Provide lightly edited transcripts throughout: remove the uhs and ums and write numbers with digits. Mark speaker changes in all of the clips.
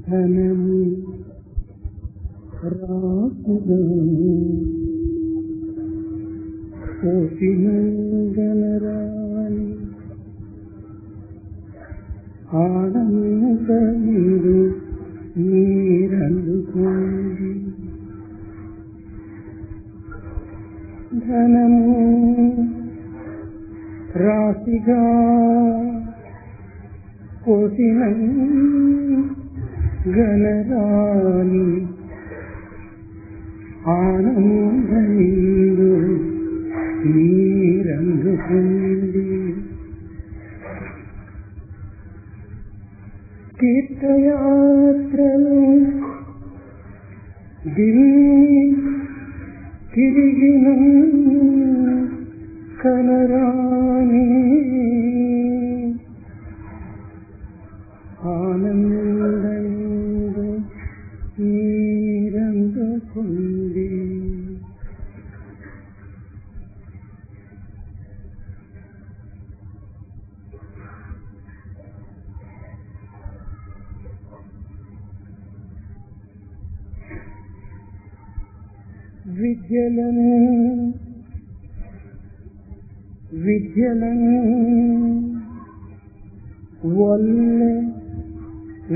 Speaker 1: ధనము రాకును కోటి మంగళరాణి ఆనందములు మీరందుకోండి. ధనము రాశిగా కోటి గణరాణి ఆనందములు మీరందుకోండి. తీర్థయాత్రలు తిరిగిన కనరాని ఆనందంగా మీరందుకోండి. విద్యలను వల్లే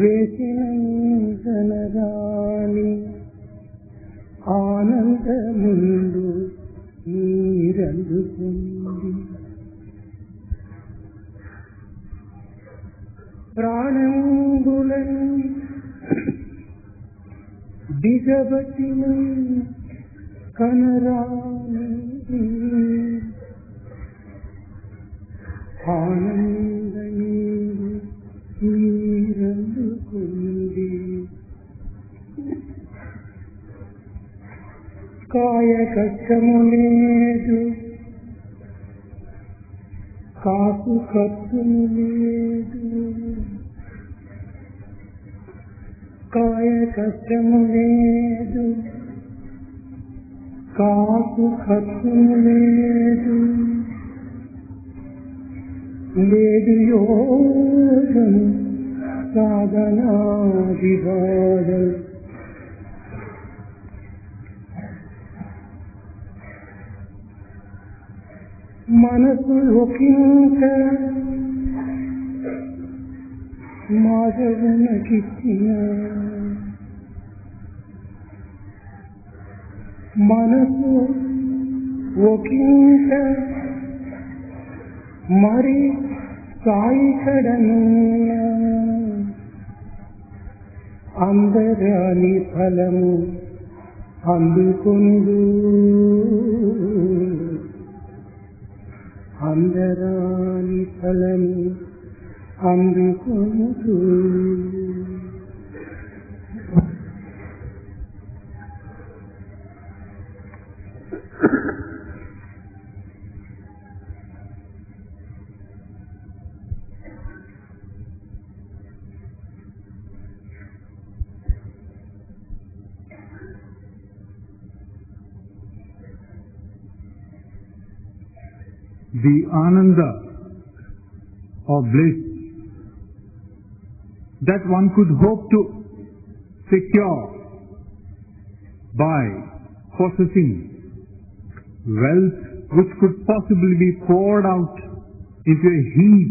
Speaker 1: వేసిన గణరాణి ఆనందముందు మీరందుకోండి. ప్రాణంబులను దిగబట్టిన కనరాని ఆనందని మీరందుకోండి. కాయ కష్టము లేదు, కాసు ఖర్చును లేదు. కాయ కష్టము లేదు, కాసు ఖర్చును లేదు. లేదు యోగం సాధనాదివాదం. మనసు ఒకంత మాధవునకిచ్చిన మనసు ఒకంత మరి సాయికడను అందరాని ఫలము అందుకొందు. అందరాని ఫలము అందుకొందు.
Speaker 2: The Ananda or bliss that one could hope to secure by possessing wealth which could possibly be poured out into a heap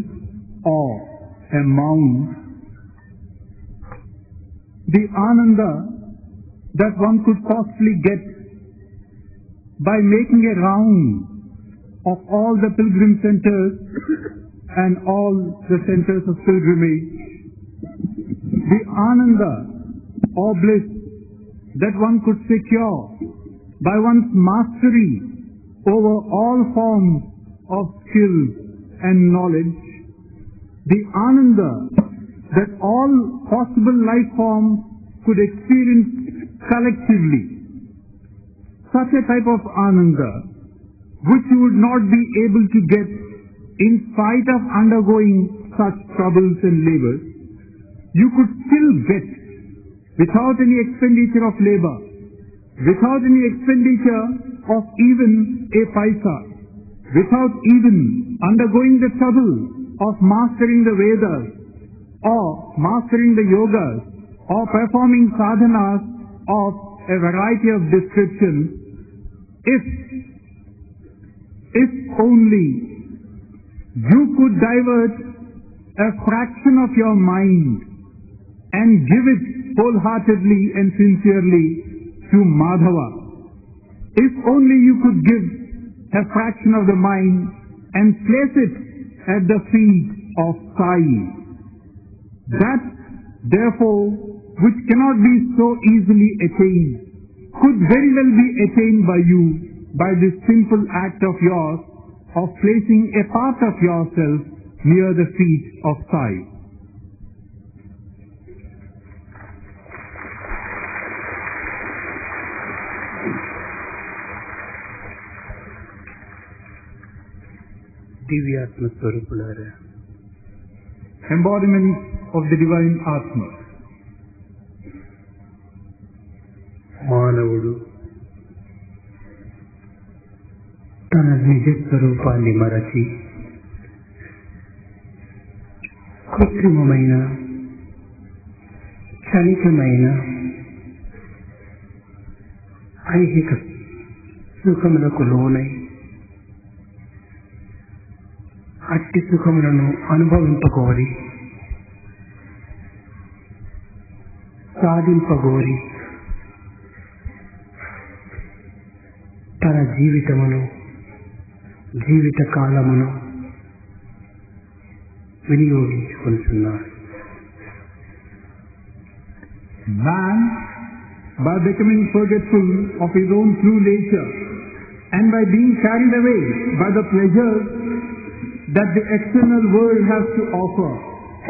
Speaker 2: or a mound. The Ananda that one could possibly get by making a round of all the pilgrim centers and all the centers of pilgrimage. The Ananda or bliss that one could secure by one's mastery over all forms of skill and knowledge. The Ananda that all possible life forms could experience collectively. Such a type of Ananda which you would not be able to get in spite of undergoing such troubles and labors, you could still get without any expenditure of labor without any expenditure of even a paisa, without even undergoing the trouble of mastering the Vedas or mastering the yogas or performing sadhanas of a variety of descriptions, if only you could divert a fraction of your mind and give it wholeheartedly and sincerely to Madhava, if only you could give a fraction of the mind and place it at the feet of Sai, that therefore which cannot be so easily attained could very well be attained by you by this simple act of yours of placing a part of yourself near the feet of Sai.
Speaker 1: దివ్యాత్మ స్వరూపులారా,
Speaker 2: embodiment of the divine Atma.
Speaker 1: మానవుడు తన నిజ స్వరూపాన్ని మరచి కృత్రిమమైన క్షణికమైన ఐహిక సుఖములకు లోనై అట్టి సుఖములను అనుభవింపగోరి సాధింపగోరి తన జీవితమును జీవిత కాలమును వినియోగించుకుంటున్నాడు.
Speaker 2: Man, by becoming forgetful of his own true nature and by being carried away by the pleasures that the external world has to offer,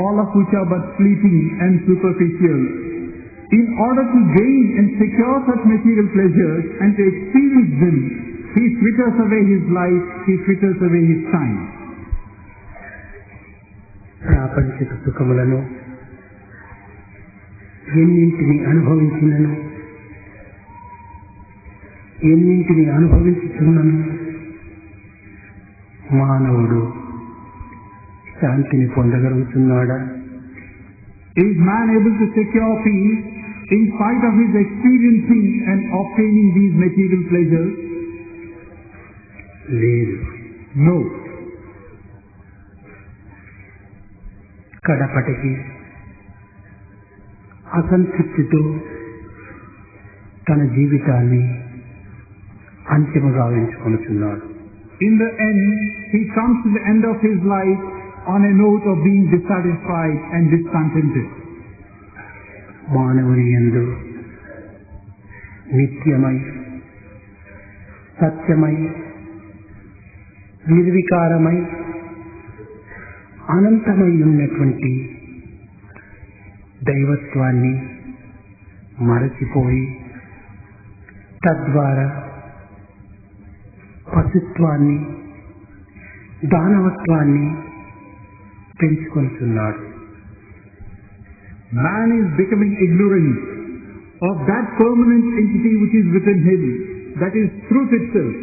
Speaker 2: all of which are but fleeting and superficial, in order to gain and secure such material pleasures and to experience them, he fritters away his life, he fritters away his time.
Speaker 1: ప్రాపంచిక సుఖములను ఎన్నింటిని అనుభవించుచున్నను మానవుడు శాంతిని పొందగలుగుతున్నాడా?
Speaker 2: Is man able to secure peace in spite of his experiencing and obtaining these material pleasures?
Speaker 1: లేదు.
Speaker 2: No.
Speaker 1: కడపటికి అసంతృప్తితో తన జీవితాన్ని అంతిమ గావించుకొనుచున్నాడు.
Speaker 2: In the end, he comes to the end of his life on a note of being dissatisfied and discontented.
Speaker 1: మానవుని యందు నిత్యమై సత్యమై నిర్వికారమై అనంతమై ఉన్నటువంటి దైవత్వాన్ని మరచిపోయి తద్వారా పశుత్వాన్ని దానవత్వాన్ని పెంచుకుంటున్నాడు.
Speaker 2: Man is becoming ignorant of that permanent entity which is within him, that is truth itself,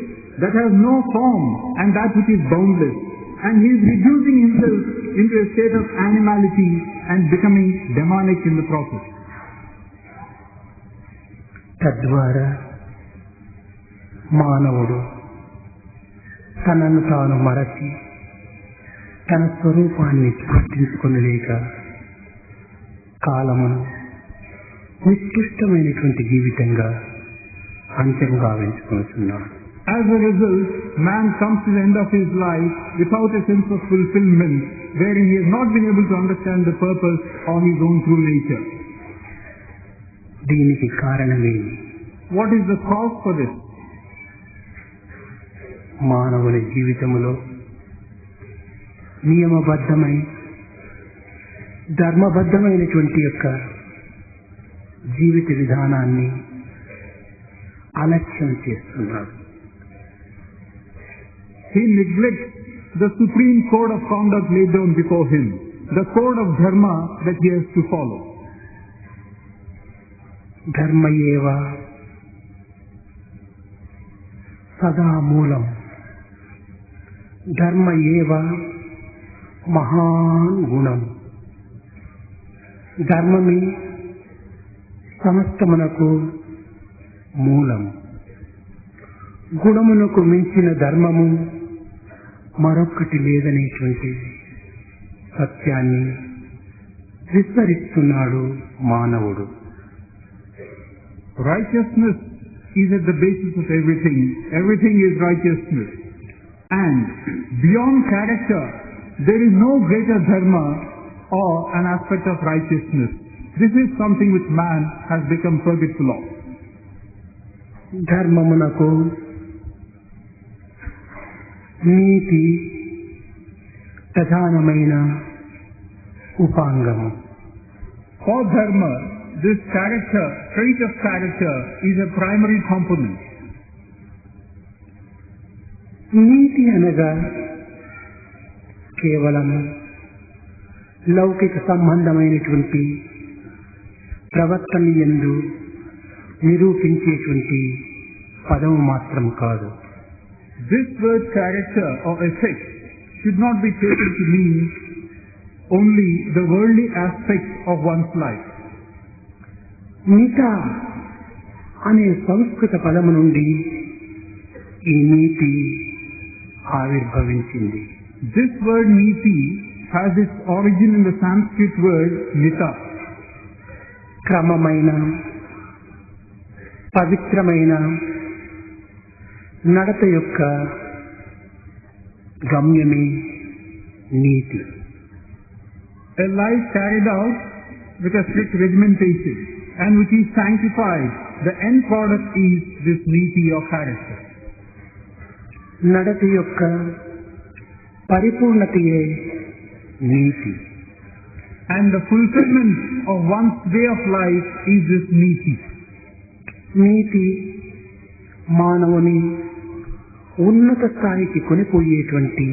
Speaker 2: that has no form and that which is boundless, and he is reducing himself into a state of animality and becoming demonic in the process.
Speaker 1: తద్వారా మానవుడు తనను తాను మరచి తన స్వరూపాన్ని గుర్తించుకొనలేక కాలమును నికృష్టమైనటువంటి జీవితంగా అంత్యం గావించుకొనుచున్నాడు.
Speaker 2: As a result, man comes to the end of his life without a sense of fulfillment, wherein he has not been able to understand the purpose of his own true nature.
Speaker 1: దీనికి కారణమేమి?
Speaker 2: What is the cause for this?
Speaker 1: మానవుని జీవితములో నియమబద్ధమై ధర్మబద్ధమైనటువంటి యొక్క జీవిత విధానాన్ని అలక్ష్యం చేస్తున్నాడు.
Speaker 2: He neglects the supreme code of conduct laid down before him, the code of dharma that he has to follow.
Speaker 1: ధర్మయేవ సదా మూలం. ధర్మ ఏవ మహాన్ గుణం. ధర్మమే సమస్తమునకు మూలం. గుణమునకు మించిన ధర్మము మరొక్కటి లేదనేటువంటి సత్యాన్ని విస్మరిస్తున్నాడు మానవుడు.
Speaker 2: Righteousness is at the basis of everything. Everything is righteousness. And beyond character, there is no greater dharma or an aspect of righteousness. This is something which man has become forgetful of.
Speaker 1: ధర్మమునకు నీతి ప్రధానమైన ఉపాంగము.
Speaker 2: For dharma, this character, trait of character, is a primary component.
Speaker 1: నీతి అనగా కేవలం లౌకిక సంబంధమైనటువంటి ప్రవర్తన యందు నిరూపించేటువంటి పదము మాత్రం కాదు.
Speaker 2: This word character or ethics should not be taken to mean only the worldly aspects of one's life.
Speaker 1: నిత అనే సంస్కృత పదము నుండి ఈ నీతి ఆవిర్భవించింది.
Speaker 2: This word niti has its origin in the Sanskrit word nita.
Speaker 1: క్రమమైన పవిత్రమైన నడత యొక్క గమ్యమే నీతి.
Speaker 2: A life carried out with a strict regimentation and which is sanctified, the end product is this niti of character.
Speaker 1: నడత యొక్క పరిపూర్ణతయే నీతి.
Speaker 2: And the fulfillment of one's way of life is this niti.
Speaker 1: నీతి మానవుని ఉన్నత స్థాయికి కొనిపోయేటువంటి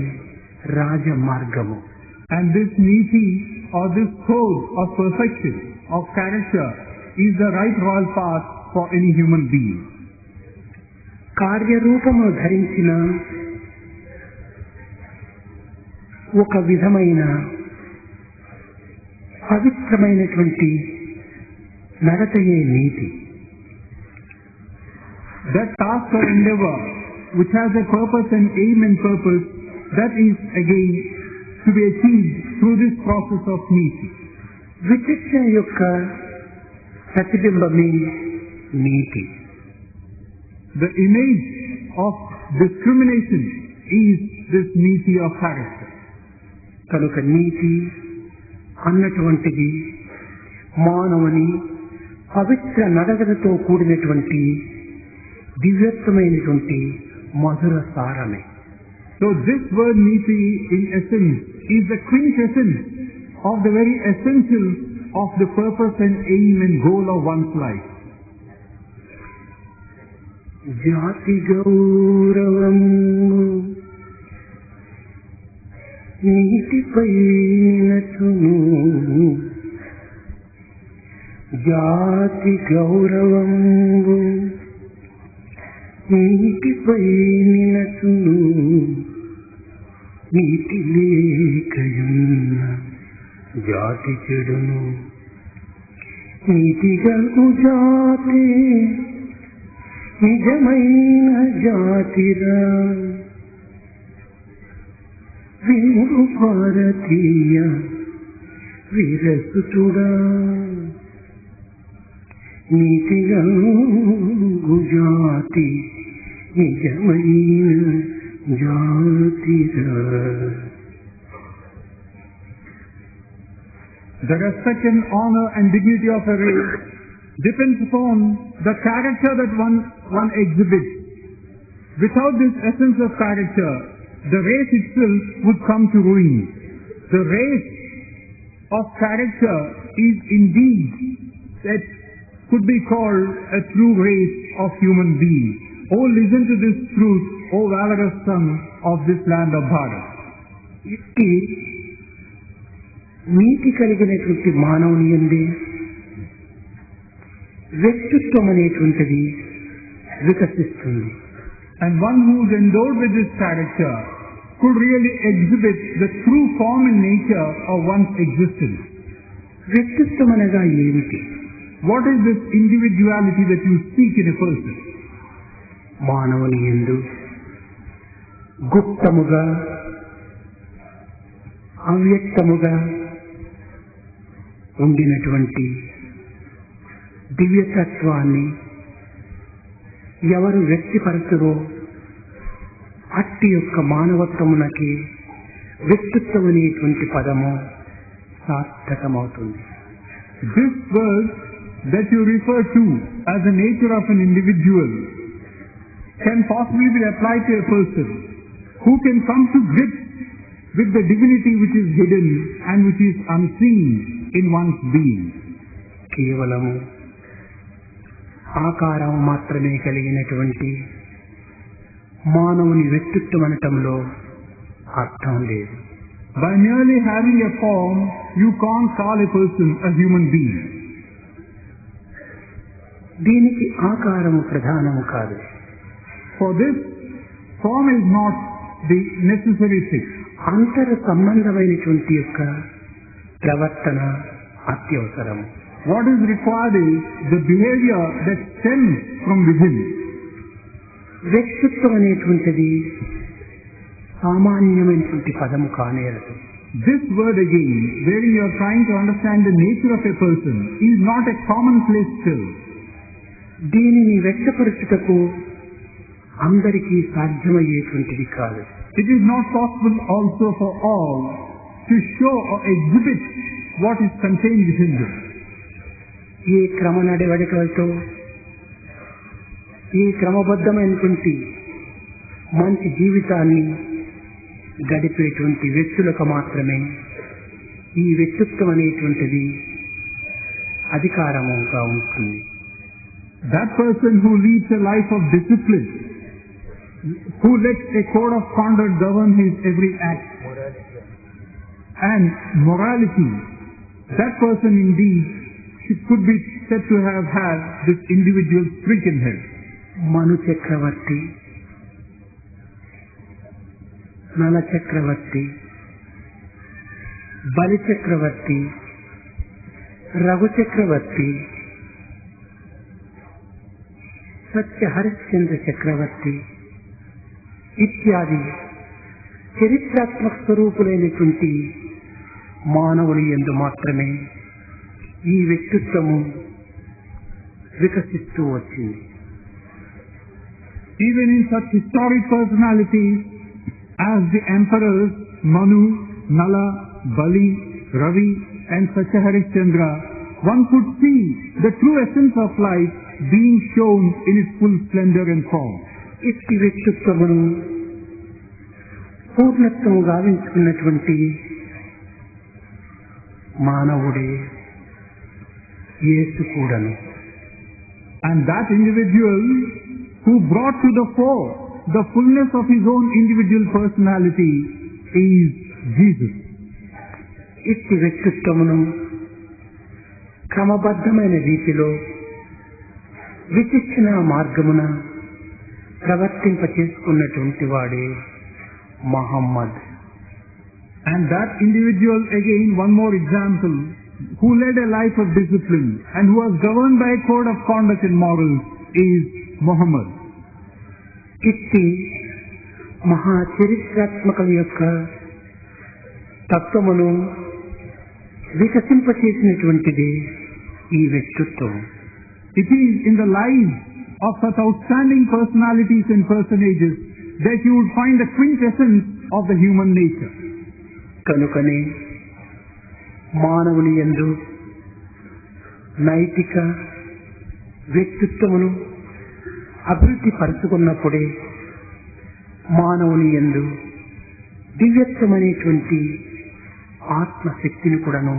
Speaker 1: రాజమార్గము.
Speaker 2: And this niti or this code of perfection of character is the right royal path for any human being.
Speaker 1: కార్యరూపము ధరించిన ఒక విధమైన పవిత్రమైనటువంటి నడతయే నీతి.
Speaker 2: That task or endeavor which has a purpose and aim and purpose, that is again to be achieved through this process of niti.
Speaker 1: విచక్షణ యొక్క ప్రతిబింబమే నీతి.
Speaker 2: The image of discrimination is this niti of character.
Speaker 1: కనుక నీతి అన్నటువంటిది మానవుని పవిత్ర నడకతో కూడినటువంటి దివ్యత్వమైనటువంటి మధుర సారమే.
Speaker 2: So this word niti in essence is the quintessence of the very essentials of the purpose and aim and goal of one's life.
Speaker 1: జాతి గౌరవము నీతిపై నిలచును. జాతి గౌరవము నీతిపై నిలచును. నీతి లేకయున్న జాతి చెడును. నీతి గల్గు జాతి నిజమైన జాతిరా. వీరు భారతీయ వీరసుతుడా. నీతిగా జాతి నిజమైన జాతిరా.
Speaker 2: The respect and honor and dignity of a race depends upon the character that one exhibits. Without this essence of character, the race itself would come to ruin. The race of character is indeed that could be called a true race of human beings. Oh, listen to this truth, O valorous son of this land of Bharat.
Speaker 1: ఇట్టి నీతి కలిగినటువంటి మానవుని యందే వ్యక్తిత్వం అనేటువంటిది వికసిస్తుంది.
Speaker 2: And one who is endowed with this character could really exhibit the true form and nature of one's existence.
Speaker 1: వ్యక్తిత్వం అనగా ఏమిటి?
Speaker 2: What is this individuality that you seek in a person?
Speaker 1: మానవుని యందు గుప్తముగా అవ్యక్తముగా ఉండినటువంటి దివ్యతత్వాన్ని ఎవరు వ్యక్తిపరచురో అట్టి యొక్క మానవత్వమునకి వ్యక్తిత్వం అనేటువంటి పదము సార్థకమవుతుంది.
Speaker 2: This word that you refer to as the nature of an individual can possibly be applied to a person who can come to grips with the divinity which is hidden and which is unseen in one's being.
Speaker 1: కేవలము ఆకారం మాత్రమే కలిగినటువంటి మానవుని వ్యక్తిత్వం అనటంలో అర్థం లేదు.
Speaker 2: By merely having a form, you can't call a person a human being.
Speaker 1: దీనికి ఆకారము ప్రధానము కాదు.
Speaker 2: For this, form is not the necessary thing.
Speaker 1: అంతర సంబంధమైనటువంటి యొక్క ప్రవర్తన అత్యవసరము.
Speaker 2: What is required is the behavior that stems from within.
Speaker 1: వ్యక్తిత్వం అనేటువంటిది సామాన్యమైనటువంటి పదము కానేరదు.
Speaker 2: This word again, wherein you are trying to understand the nature of a person, is not a commonplace term.
Speaker 1: దీనిని వ్యక్తపరచుటకు అందరికీ సాధ్యమయ్యేటువంటిది కాదు.
Speaker 2: It is not possible also for all to show or exhibit what is contained within them.
Speaker 1: ఏ క్రమ నడవడికలతో ఈ క్రమబద్ధమైనటువంటి మంచి జీవితాన్ని గడిపేటువంటి వ్యక్తులకు మాత్రమే ఈ వ్యక్తిత్వం అనేటువంటిది అధికారముగా ఉంటుంది.
Speaker 2: That person who leads a life of discipline, who lets a code of conduct govern his every act and morality, that person indeed could be said to have had this individual streak in him.
Speaker 1: మను చక్రవర్తి, నల చక్రవర్తి, బలి చక్రవర్తి, రఘు చక్రవర్తి, సత్య హరిశ్చంద్ర చక్రవర్తి ఇత్యాది చరిత్రాత్మక స్వరూపులైనటువంటి మానవుని యందు మాత్రమే ఈ వ్యక్తిత్వము వికసిస్తూ వచ్చింది.
Speaker 2: Even in such historic personalities as the emperors Manu, Nala, Bali, Ravi and Satya Harishchandra, one could see the true essence of life being shown in its full splendor and form.
Speaker 1: ఇట్టి వ్యక్తిత్వమును పూర్ణత్వము గావించుకున్నటువంటి మానవుడే యేసు కూడాను.
Speaker 2: And that individual who brought to the fore the fullness of his own individual personality is Jesus.
Speaker 1: ఇట్టి వ్యక్తిత్వమును క్రమబద్ధమైన రీతిలో విచక్షణ మార్గమున ప్రవర్తింప చేసుకున్నటువంటి వాడే Mohammed.
Speaker 2: And that individual, again one more example, who led a life of discipline and who was governed by a code of conduct and morals is Muhammad.
Speaker 1: ఇట్టి మహా చరిత్రాత్మక యొక్క తత్వమును వికసింపచేసినటువంటిది ఈ వ్యక్తిత్వం.
Speaker 2: It is in the lives of such outstanding personalities and personages that you would find the quintessence of the human nature.
Speaker 1: కనుకనే మానవుని యందు నైతిక వ్యక్తిత్వమును అభివృద్ధి పరుచుకున్నప్పుడే మానవుని యందు దివ్యత్వమనేటువంటి ఆత్మశక్తిని కూడాను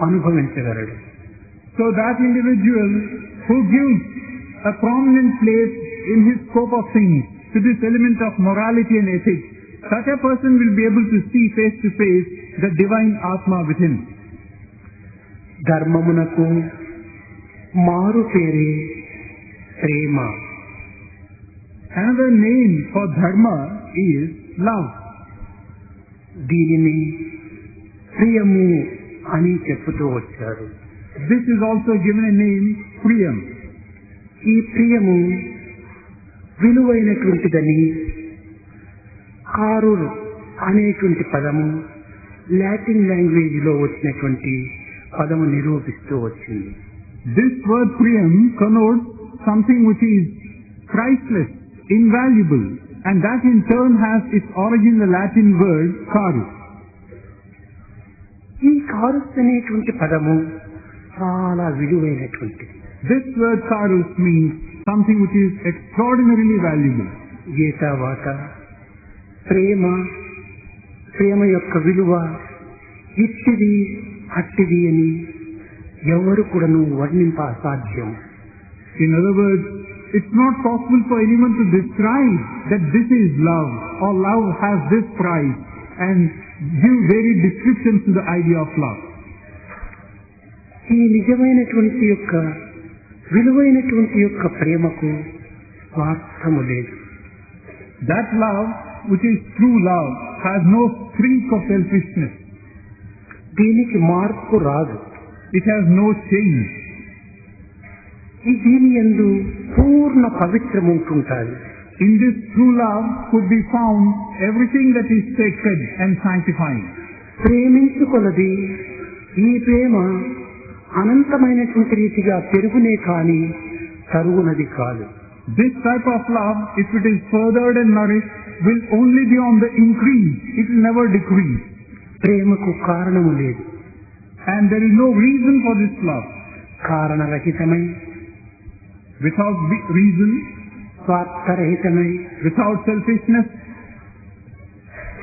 Speaker 1: అనుభవించగలడు.
Speaker 2: So that individual who gives a prominent place in his scope of things to this element of morality and ethics, such a person will be able to see face to face the divine Atma within.
Speaker 1: ధర్మమునకు మారు పేరే ప్రేమ.
Speaker 2: Another name for dharma is love.
Speaker 1: దీనిని ప్రియము అని చెప్పుతూ వచ్చారు.
Speaker 2: This is also given a name, priyam.
Speaker 1: ఈ ప్రియము విలువైనటువంటిదని కారులు అనేటువంటి పదము Latin language లో వచ్చినటువంటి పదము నిరూపిస్తూ వచ్చింది.
Speaker 2: This word priyam connotes something which is priceless, invaluable, and that in turn has its origin in the Latin word carus.
Speaker 1: ఈ కారుస్ అనేటువంటి పదము చాలా విలువైనటువంటిది.
Speaker 2: This word carus means something which is extraordinarily valuable.
Speaker 1: గీతావాత ప్రేమ యొక్క విలువ ఇట్టిది అట్టిది అని ఎవరు కూడాను వర్ణింప అసాధ్యం.
Speaker 2: In other words, it's not possible for anyone to describe that this is love or love has this price and give varied descriptions to the idea of love.
Speaker 1: ఈ నిజమైనటువంటి యొక్క విలువైనటువంటి యొక్క ప్రేమకు స్వార్థము లేదు.
Speaker 2: That love, which is true love, has no streak of selfishness.
Speaker 1: దీనికి మార్పు రాదు.
Speaker 2: It has no change.
Speaker 1: దీని యందు పూర్ణ పవిత్రం ఉంటుంటాది.
Speaker 2: In this true love could be found everything that is sacred and sanctifying.
Speaker 1: ప్రేమించుకొలది ఈ ప్రేమ అనంతమైనటువంటి రీతిగా పెరుగునే కాని తరుగునది కాదు.
Speaker 2: This type of love, if it is furthered and nourished, will only be on the increase. It will never decrease.
Speaker 1: ప్రేమకు కారణము లేదు.
Speaker 2: And there is no reason for this love.
Speaker 1: కారణరహితమై,
Speaker 2: without reason,
Speaker 1: స్వార్థరహితమై,
Speaker 2: without selfishness,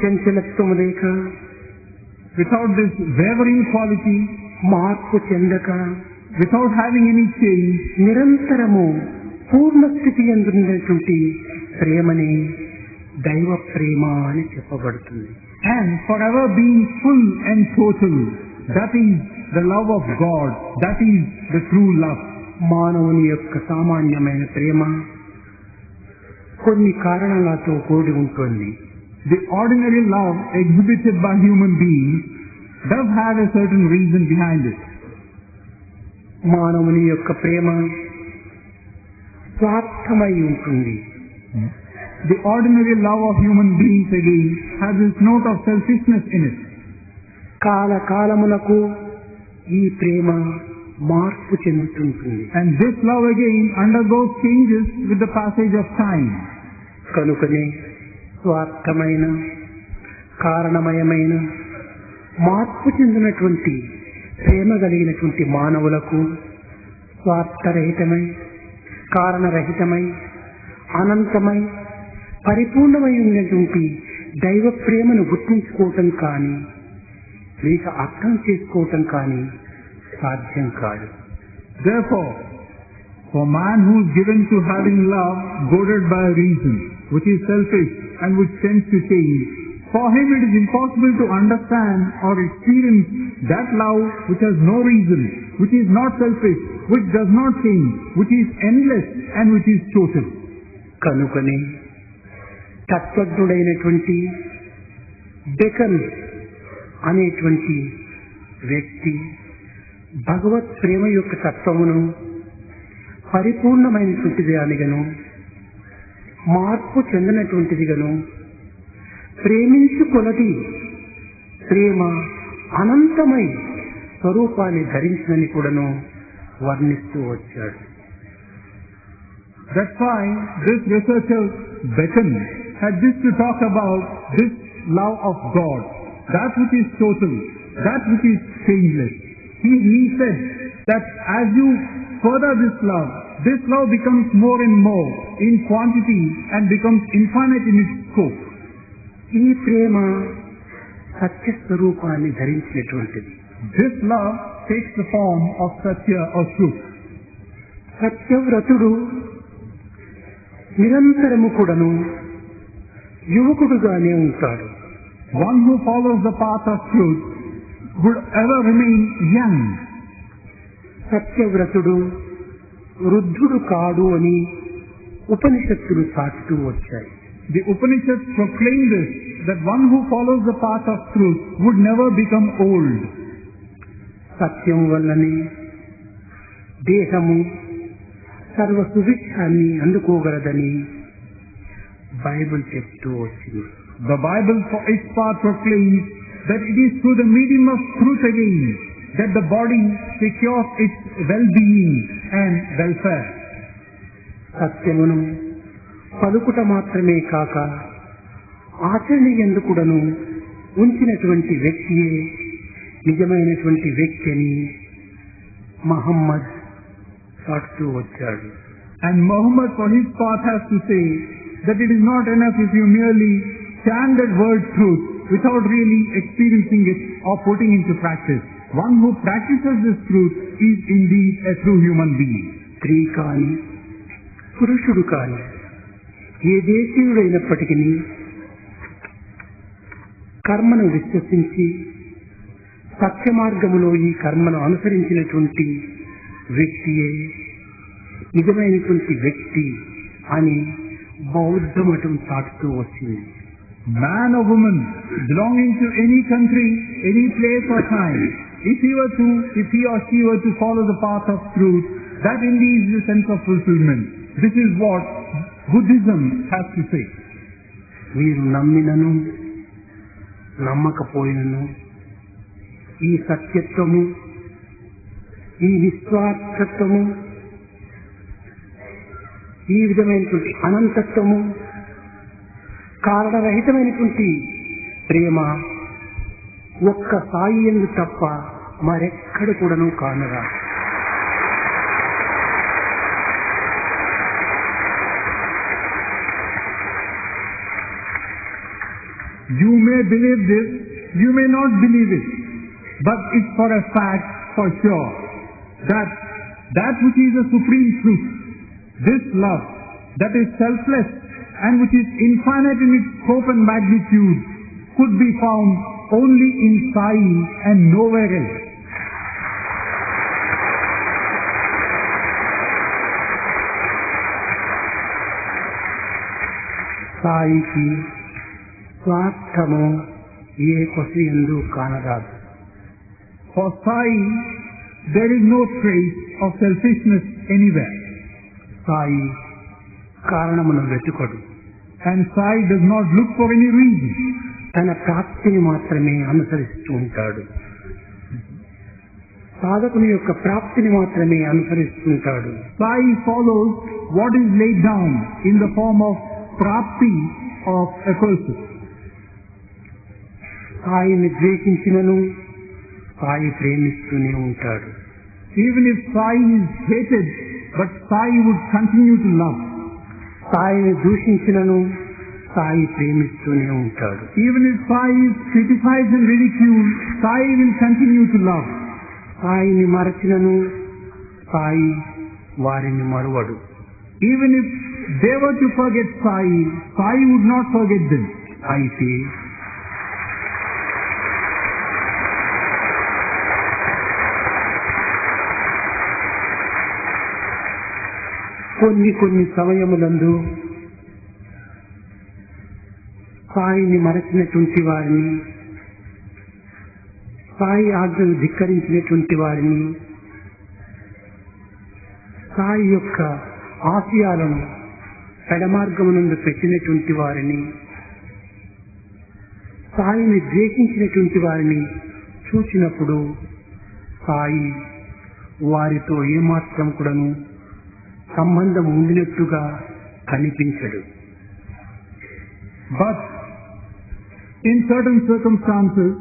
Speaker 1: చంచలత్వము లేక,
Speaker 2: without this wavering quality,
Speaker 1: మార్పు చెందక,
Speaker 2: without having any change,
Speaker 1: నిరంతరము పూర్ణస్థితి అందున్నటువంటి ప్రేమని దైవ ప్రేమ అని చెప్పబడుతుంది.
Speaker 2: and forever being full and total, that is the love of God, that is the true love.
Speaker 1: మానవుని యొక్క సామాన్యమైన ప్రేమ కొన్ని కారణాలతో కూడి ఉంటుంది.
Speaker 2: The ordinary love exhibited by human beings does have a certain reason behind it.
Speaker 1: మానవుని యొక్క ప్రేమ స్వార్థమై ఉంటుంది.
Speaker 2: The ordinary love of human beings again has this note of selfishness in it.
Speaker 1: కాలములకు ఈ ప్రేమ మార్పు చెందుతుంటుంది.
Speaker 2: And this love again undergoes changes with the passage of time.
Speaker 1: కనుకనే స్వార్థమైన కారణమయమైన మార్పు చెందినటువంటి ప్రేమ కలిగినటువంటి మానవులకు స్వార్థరహితమై, కారణరహితమై, అనంతమై, పరిపూర్ణమై ఉన్నటువంటి దైవ ప్రేమను గుర్తించుకోవటం కానీ లేక అర్థం చేసుకోవటం కానీ సాధ్యం కాదు.
Speaker 2: Therefore, for man who is given to having love goaded by reason, which is selfish and which tends to change, for him it is impossible to understand or experience that love which has no reason, which is not selfish, which does not change, which is endless and which is total.
Speaker 1: కనుకనే తత్వజ్ఞుడైనటువంటి beacon అనేటువంటి వ్యక్తి భగవత్ ప్రేమ యొక్క తత్వమును పరిపూర్ణమైనటువంటిది అనిగను, మార్పు చెందినటువంటిదిగాను, ప్రేమించుకొలది ప్రేమ అనంతమై స్వరూపాన్ని ధరించినని కూడాను వర్ణిస్తూ వచ్చాడు.
Speaker 2: That's why this researcher Bacon had this to talk about this love of God, that which is total, that which is changeless. He said that as you further this love becomes more and more in quantity and becomes infinite in its scope.
Speaker 1: ఈ ప్రేమ సత్య స్వరూపాన్ని ధరించినటువంటిది.
Speaker 2: This love takes the form of satya or truth.
Speaker 1: సత్యవ్రతుడు నిరంతరము కూడాను యువకుడుగానే ఉంటాడు.
Speaker 2: One who follows the path of truth would ever remain young.
Speaker 1: సత్యవ్రతుడు వృద్ధుడు కాడు అని ఉపనిషత్తులు చాటుతూ వచ్చాయి.
Speaker 2: The Upanishads proclaim this, that one who follows the path of truth would never become old.
Speaker 1: సత్యం వల్లనే దేహము సర్వ సుభిక్షాన్ని అందుకోగలదని బైబిల్ చెప్తూ వచ్చింది.
Speaker 2: The Bible for its part proclaims that it is through the medium of truth again that the body secures its well-being and welfare.
Speaker 1: సత్యమును పలుకుట మాత్రమే కాక ఆచరణ ఎందుకుడను ఉంచినటువంటి వ్యక్తియే నిజమైనటువంటి వ్యక్తి అని మహమ్మద్ చాటుతూ వచ్చాడు.
Speaker 2: And Muhammad for his part has to say that it is not enough if you merely chant that word truth without really experiencing it or putting into practice. One who practices this truth is indeed a true human being.
Speaker 1: స్త్రీ కాని పురుషుడు కాని ఏ దేశీయుడైనప్పటికీ కర్మను విశ్వసించి సత్య మార్గములో ఈ కర్మను అనుసరించినటువంటి వ్యక్తియే నిజమైనటువంటి వ్యక్తి అని బౌద్ధ మతం చాటుతూ వచ్చింది.
Speaker 2: Man or woman belonging to any country, any place or time, if he or she were to follow the path of truth, that indeed is the sense of fulfillment. This is what Buddhism has to say.
Speaker 1: మీరు నమ్మినను నమ్మకపోయినను ఈ సత్యత్వము, ఈ నిస్వార్థత్వము, ఈ విధమైనటువంటి అనంతత్వము, కారణరహితమైనటువంటి ప్రేమ ఒక్క సాయి యందు తప్ప మరెక్కడ కూడాను కానరా.
Speaker 2: You may believe this, you may not believe it, but it's for a fact, for sure, that which is the supreme truth, this love that is selfless and which is infinite in its scope and magnitude, could be found only in Sai and nowhere else.
Speaker 1: సాయికి స్వార్థము ఏ కొసయందు కానరాదు.
Speaker 2: For Sai, there is no trace of selfishness anywhere.
Speaker 1: Sai కారణమును వెతుకడు.
Speaker 2: And Sai does not look for any reason.
Speaker 1: తన ప్రాప్తిని మాత్రమే అనుసరిస్తూ ఉంటాడు. సాధకుని యొక్క ప్రాప్తిని మాత్రమే అనుసరిస్తుంటాడు.
Speaker 2: Sai follows what is laid down in the form of prapti of a person.
Speaker 1: సాయిని ద్వేషించినను సాయి ప్రేమిస్తూనే ఉంటాడు.
Speaker 2: Even if Sai is hated, but Sai would continue to love.
Speaker 1: సాయిని దూషించినను సాయి ప్రేమిస్తూనే ఉంటాడు.
Speaker 2: Even if Sai is criticized and ridiculed, Sai will continue to love.
Speaker 1: సాయిని మరచినను సాయి వారిని మరువడు.
Speaker 2: Even if they were to forget Sai, Sai would not forget them.
Speaker 1: అయితే కొన్ని సమయములందు సాయిని మరచినటువంటి వారిని, సాయి ఆజ్ఞను ధిక్కరించినటువంటి వారిని, సాయి యొక్క ఆశయాలను పెడమార్గమునందు పెట్టినటువంటి వారిని, సాయిని ద్వేషించినటువంటి వారిని చూచినప్పుడు సాయి వారితో ఏమాత్రం కూడాను సంబంధం ఉండినట్టుగా కనిపించడు.
Speaker 2: But in certain circumstances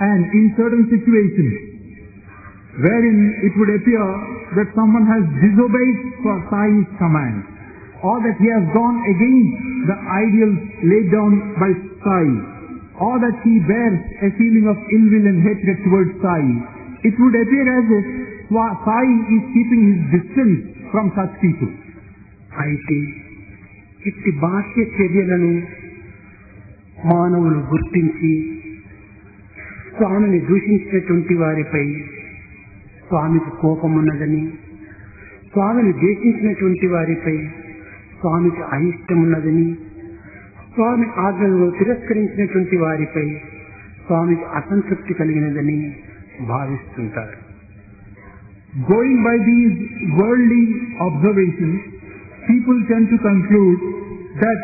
Speaker 2: and in certain situations wherein it would appear that someone has disobeyed Sai's command, or that he has gone against the ideals laid down by Sai, or that he bears a feeling of ill will and hatred towards Sai, it would appear as if Sai is keeping his distance from such people.
Speaker 1: అయితే ఇట్టి బాహ్య చర్యలను మానవులు గుర్తించి స్వామిని దూషించినటువంటి వారిపై స్వామికి కోపమున్నదని, స్వామిని ద్వేషించినటువంటి వారిపై స్వామికి అయిష్టం ఉన్నదని, స్వామి ఆజ్ఞలను తిరస్కరించినటువంటి వారిపై స్వామికి అసంతృప్తి కలిగినదని భావిస్తుంటారు.
Speaker 2: Going by these worldly observations, people tend to conclude that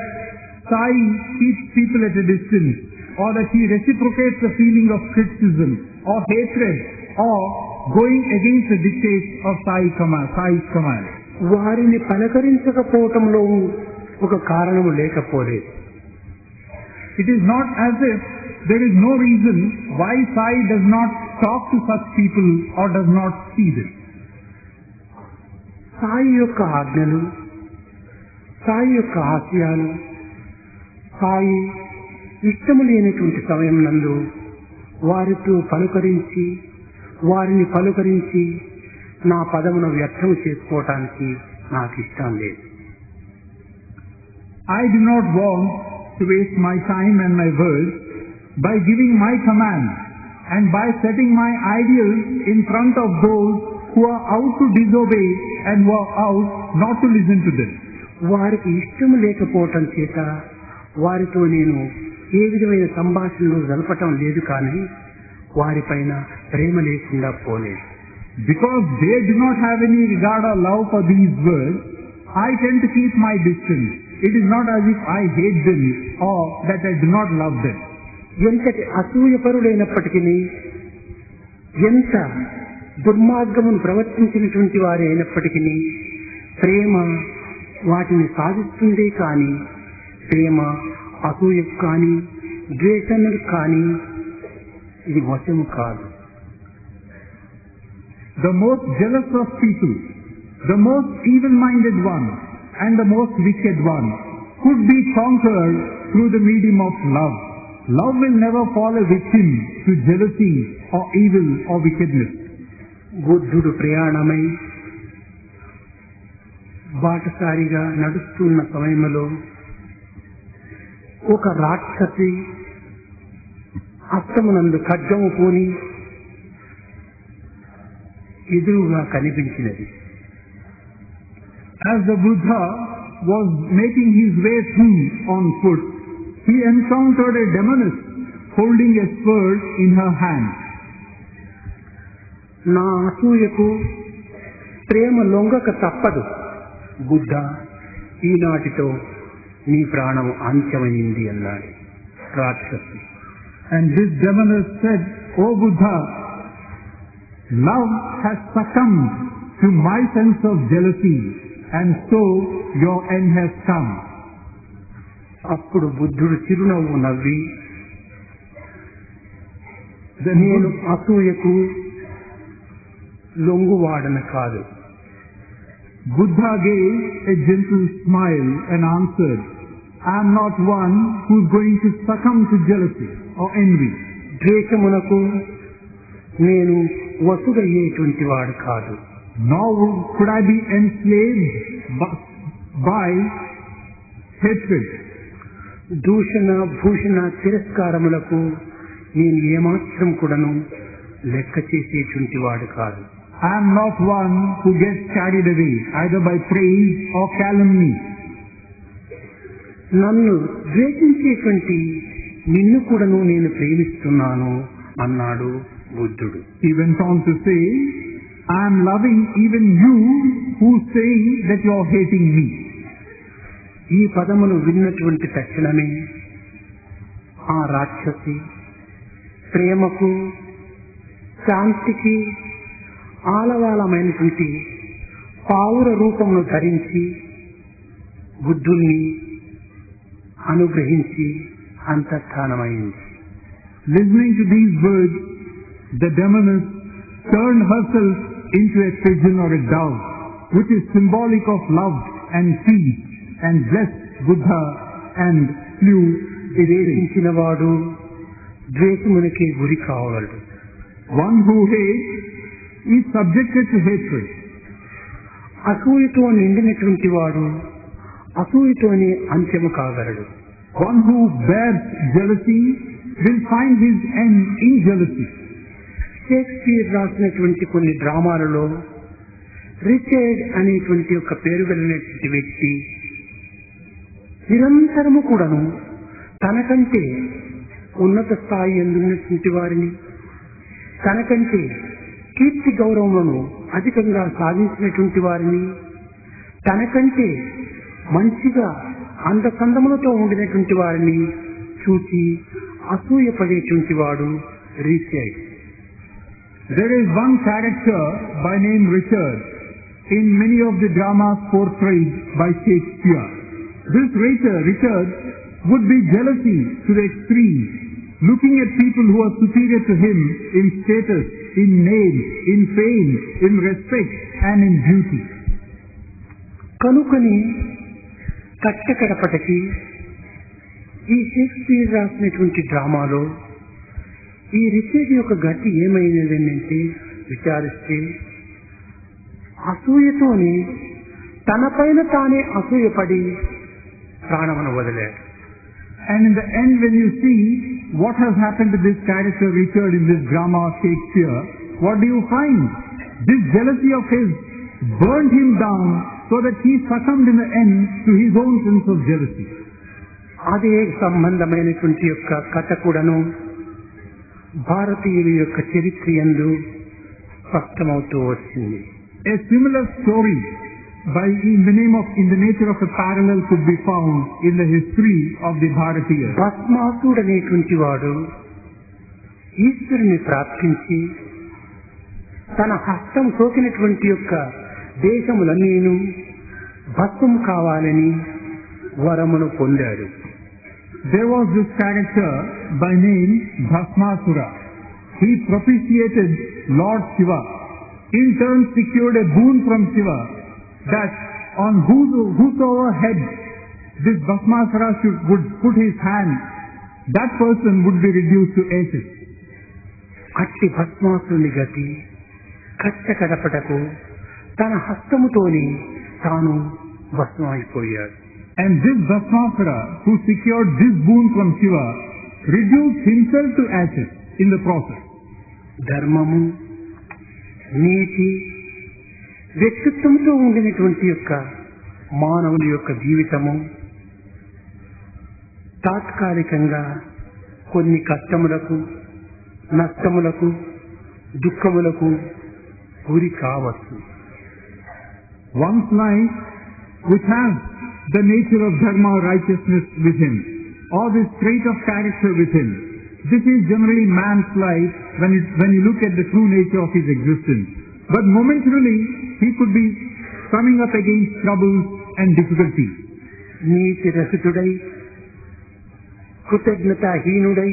Speaker 2: Sai keeps people at a distance, or that he reciprocates the feeling of criticism or hatred, or going against the dictates of Sai's command.
Speaker 1: వారిని పలకరించకపోవటంలో ఒక కారణము లేకపోలేదు.
Speaker 2: It is not as if there is no reason why Sai does not talk to such people or does not see them.
Speaker 1: Sai యొక్క ఆజ్ఞలు, సాయి యొక్క ఆశయాలు, సాయి ఇష్టము లేనటువంటి సమయం నందు వారిని పలుకరించి నా పదమును వ్యర్థం చేసుకోవటానికి నాకు ఇష్టం లేదు.
Speaker 2: I do not want to waste my time and my words by giving my command and by setting my ideals in front of those who are out to disobey and who are out not to listen to them.
Speaker 1: వారికి ఇష్టం లేకపోవటం చేత వారితో నేను ఏ విధమైన సంభాషణలు జరపటం లేదు, కానీ వారిపైన ప్రేమ లేకుండా పోలేదు.
Speaker 2: Because they do not have any regard or love for these words, I tend to keep my distance. It is not as if I hate them or that I do not love them.
Speaker 1: ఎంతటి అసూయపరులైనప్పటికీ, ఎంత దుర్మార్గమును ప్రవర్తించినటువంటి వారు అయినప్పటికీ, ప్రేమ వాటిని సాధిస్తుందే కానీ ప్రేమ అసూయకు కానీ ద్వేషానికి కానీ ఇది వశము కాదు.
Speaker 2: The most jealous of people, the most evil-minded one and the most wicked one could be conquered through the medium of love. Love will never fall a victim to jealousy or evil or wickedness.
Speaker 1: బుద్ధుడు ప్రయాణమై బాటసారిగా నడుస్తున్న సమయంలో ఒక రాక్షసి హస్తమునందు ఖడ్గము పూని ఎదురుగా కనిపించినది.
Speaker 2: As the Buddha was making his way through on foot, he encountered a demoness holding a sword in her hand.
Speaker 1: నా అసూయకు ప్రేమ లొంగక తప్పదు. బుద్ధ, ఈనాటితో నీ ప్రాణం అంత్యమైంది అన్నాడు రాక్షసి.
Speaker 2: And this demoness said, "O Buddha, love has succumbed to my sense of jealousy, and so your end has come."
Speaker 1: అప్పుడు బుద్ధుడు చిరునవ్వు నవ్వి, నేను అసూయకు లొంగువాడన కాదు.
Speaker 2: Buddha gave a gentle smile and answered, "I am not one who is going to succumb to jealousy or envy."
Speaker 1: ద్వేషమునకు నేను వసుడయ్యేటువంటి వాడు కాదు.
Speaker 2: Nor could I be enslaved by hatred.
Speaker 1: దూషణ భూషణ తిరస్కారములకు నేను ఏమాత్రం కూడాను లెక్క చేసేటువంటి వాడు కాదు.
Speaker 2: I am not one who gets carried away either by praise or calumny.
Speaker 1: నన్ను ద్వేషించేటువంటి నిన్ను కూడాను నేను ప్రేమిస్తున్నాను అన్నాడు బుద్ధుడు.
Speaker 2: He went on to say, "I am loving even you who say that you are hating me."
Speaker 1: ఈ పదమును విన్నటువంటి తక్షణమే ఆ రాక్షసి ప్రేమకు శాంతికి ఆలవాలమైనటువంటి పావుర రూపమును ధరించి బుద్ధుణ్ణి అనుగ్రహించి అంతఃస్థానమైంది.
Speaker 2: Listening to these words, the demoness turned herself into a pigeon or a dove, which is symbolic of love and peace, and blessed Buddha and flew away.
Speaker 1: ద్వేషించిన వాడు ద్వేషమునకే గురి కావగలడు.
Speaker 2: One who hates is subjected to hatred.
Speaker 1: అసూయతో నిండినటువంటి వాడు అసూయతోనే అంత్యము కాగలడు.
Speaker 2: One who bears jealousy will find his end in jealousy.
Speaker 1: Shakespeare రాసినటువంటి కొన్ని డ్రామాలలో Richard అనేటువంటి ఒక పేరు కలిగినటువంటి వ్యక్తి నిరంతరము కూడాను తనకంటే ఉన్నత స్థాయి ఎందున్నటువంటి వారిని, తనకంటే కీర్తి గౌరవములను అధికంగా సాధించినటువంటి వారిని, తనకంటే మంచిగా అందచందములతో ఉండినటువంటి వారిని చూచి అసూయపడేటువంటి వాడు రీసైడ్.
Speaker 2: There is one character by name Richard in many of the dramas portrayed by Shakespeare. This Richard would be jealousy to the extreme, looking at people who are superior to him in status, in name, in fame, in respect and in beauty.
Speaker 1: కనుకని కట్టకడపటికి ఈ Shakespeare రాసినటువంటి డ్రామాలో ఈ Richard యొక్క గతి ఏమైనదంటే విచారిస్తే అసూయతోనే తనపైన తానే అసూయపడి ప్రాణమును వదిలాడు.
Speaker 2: And in the end, when you see what has happened to this character Richard in this drama of Shakespeare, what do you find? This jealousy of his burnt him down so that he succumbed in the end to his own sense of jealousy.
Speaker 1: అదే సంబంధమైనటువంటి యొక్క కథ కూడాను భారతీయుల యొక్క చరిత్ర యందు స్పష్టమవుతూ వచ్చింది.
Speaker 2: A similar story in the nature of a parallel could be found in the history of the Bharatiyas.
Speaker 1: భస్మాసుడు అనేటువంటి వాడు ఈశ్వరుని ప్రార్థించి తన హస్తం సోకినటువంటి యొక్క దేశములన్నీను భస్మం కావాలని వరమును పొందాడు.
Speaker 2: There was this character by name Bhasmasura. He propitiated Lord Shiva. In turn secured a boon from Shiva that on whosoever head this Bhasmasura would put his hand, that person would be reduced to ashes.
Speaker 1: అట్టి భస్మాసుని గతి కట్టకడపటకు తన హస్తముతోని తాను భస్మైపోయాడు.
Speaker 2: And this Bhasmasura who secured this boon from Shiva reduced himself to ashes in the process.
Speaker 1: ధర్మము, నీతి, వ్యక్తిత్వంతో ఉండినటువంటి యొక్క మానవుని యొక్క జీవితము తాత్కాలికంగా కొన్ని కష్టములకు, నష్టములకు, దుఃఖములకు గురి కావచ్చు.
Speaker 2: One's life, which has the nature of dharma, righteousness within, or this trait of character within, this is generally man's life when you look at the true nature of his existence. But momentarily, he could be coming up against troubles and difficulties.
Speaker 1: నీతి రహితుడై, కృతజ్ఞతాహీనుడై,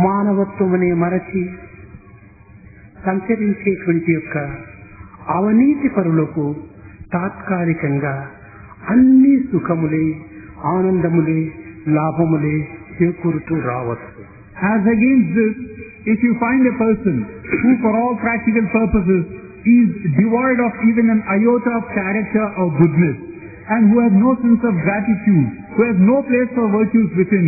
Speaker 1: మానవత్వమనే మరచి సంచరించేటువంటి యొక్క అవినీతి పరులకు తాత్కాలికంగా అన్ని సుఖములే, ఆనందములే, లాభములే చేకూరుతూ రావచ్చు.
Speaker 2: As against this, if you find a person who for all practical purposes is devoid of even an iota of character or goodness, and who has no sense of gratitude, who has no place for virtues within,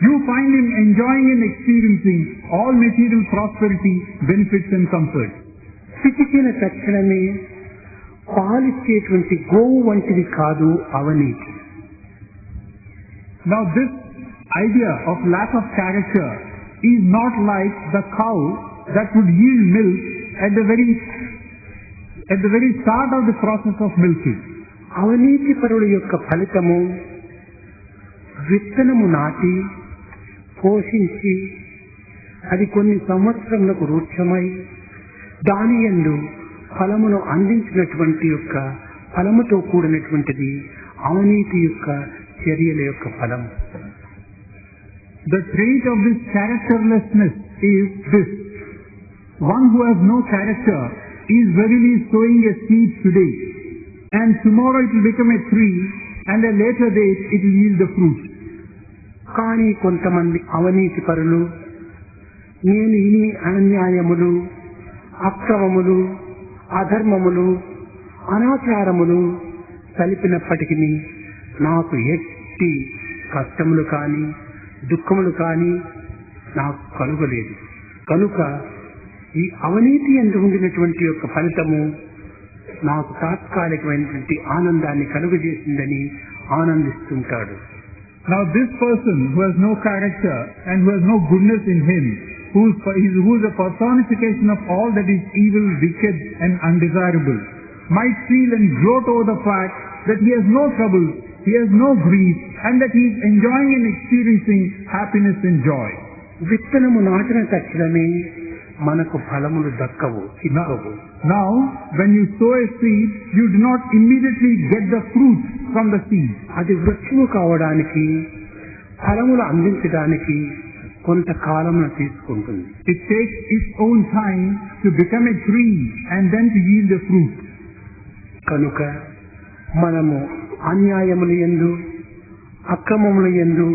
Speaker 2: you find him enjoying and experiencing all material prosperity, benefits and comfort.
Speaker 1: పితికిన తక్షణమే పాలిచ్చేటువంటి గోవు వంటిది కాదు అవినీతి.
Speaker 2: Now this idea of lack of character is not like the cow that would yield milk at the very start of the process of milking.
Speaker 1: అవినీతి పరుల యొక్క ఫలితము విత్తనము నాటి పోషించి అది కొన్ని సంవత్సరములకు వృక్షమై దాని యందు ఫలమును అందించినటువంటి యొక్క ఫలముతో కూడినటువంటిది అవినీతి యొక్క చర్యల యొక్క ఫలం.
Speaker 2: The trait of this characterlessness is this: one who has no character is verily sowing a seed today, and tomorrow it will become a tree, and at a later date it will yield the fruit.
Speaker 1: కానీ కొంతమంది అవినీతి పరులు నేను ఇని అన్యాయములు, అక్రమములు, అధర్మములు, అనాచారములు కలిపినప్పటికీ నాకు ఎట్టి కష్టములు కానీ దుఃఖములు కానీ నాకు కలుగలేదు, కనుక ఈ అవినీతి యందు ఉండినటువంటి యొక్క ఫలితము నాకు తాత్కాలికమైనటువంటి ఆనందాన్ని కలుగజేసిందని ఆనందిస్తుంటాడు.
Speaker 2: Now this person who has no character and who has no goodness in him, who is a personification of all that is evil, wicked and undesirable, might feel and gloat over the fact that he has no trouble, he has no grief, and that he is enjoying and experiencing happiness and joy.
Speaker 1: విత్తనము నాటిన తక్షణమే మనకు ఫలములు దక్కవు, చిక్కవు.
Speaker 2: Now, when you sow a seed, you do not immediately get the fruit from the seed.
Speaker 1: అది వృక్షము కావడానికి, ఫలములు అందించడానికి కొంత కాలమును తీసుకుంటుంది.
Speaker 2: It takes its own time to become a tree and then to yield the fruit.
Speaker 1: కనుక మనము అన్యాయముల యందు, అక్రమముల యందు,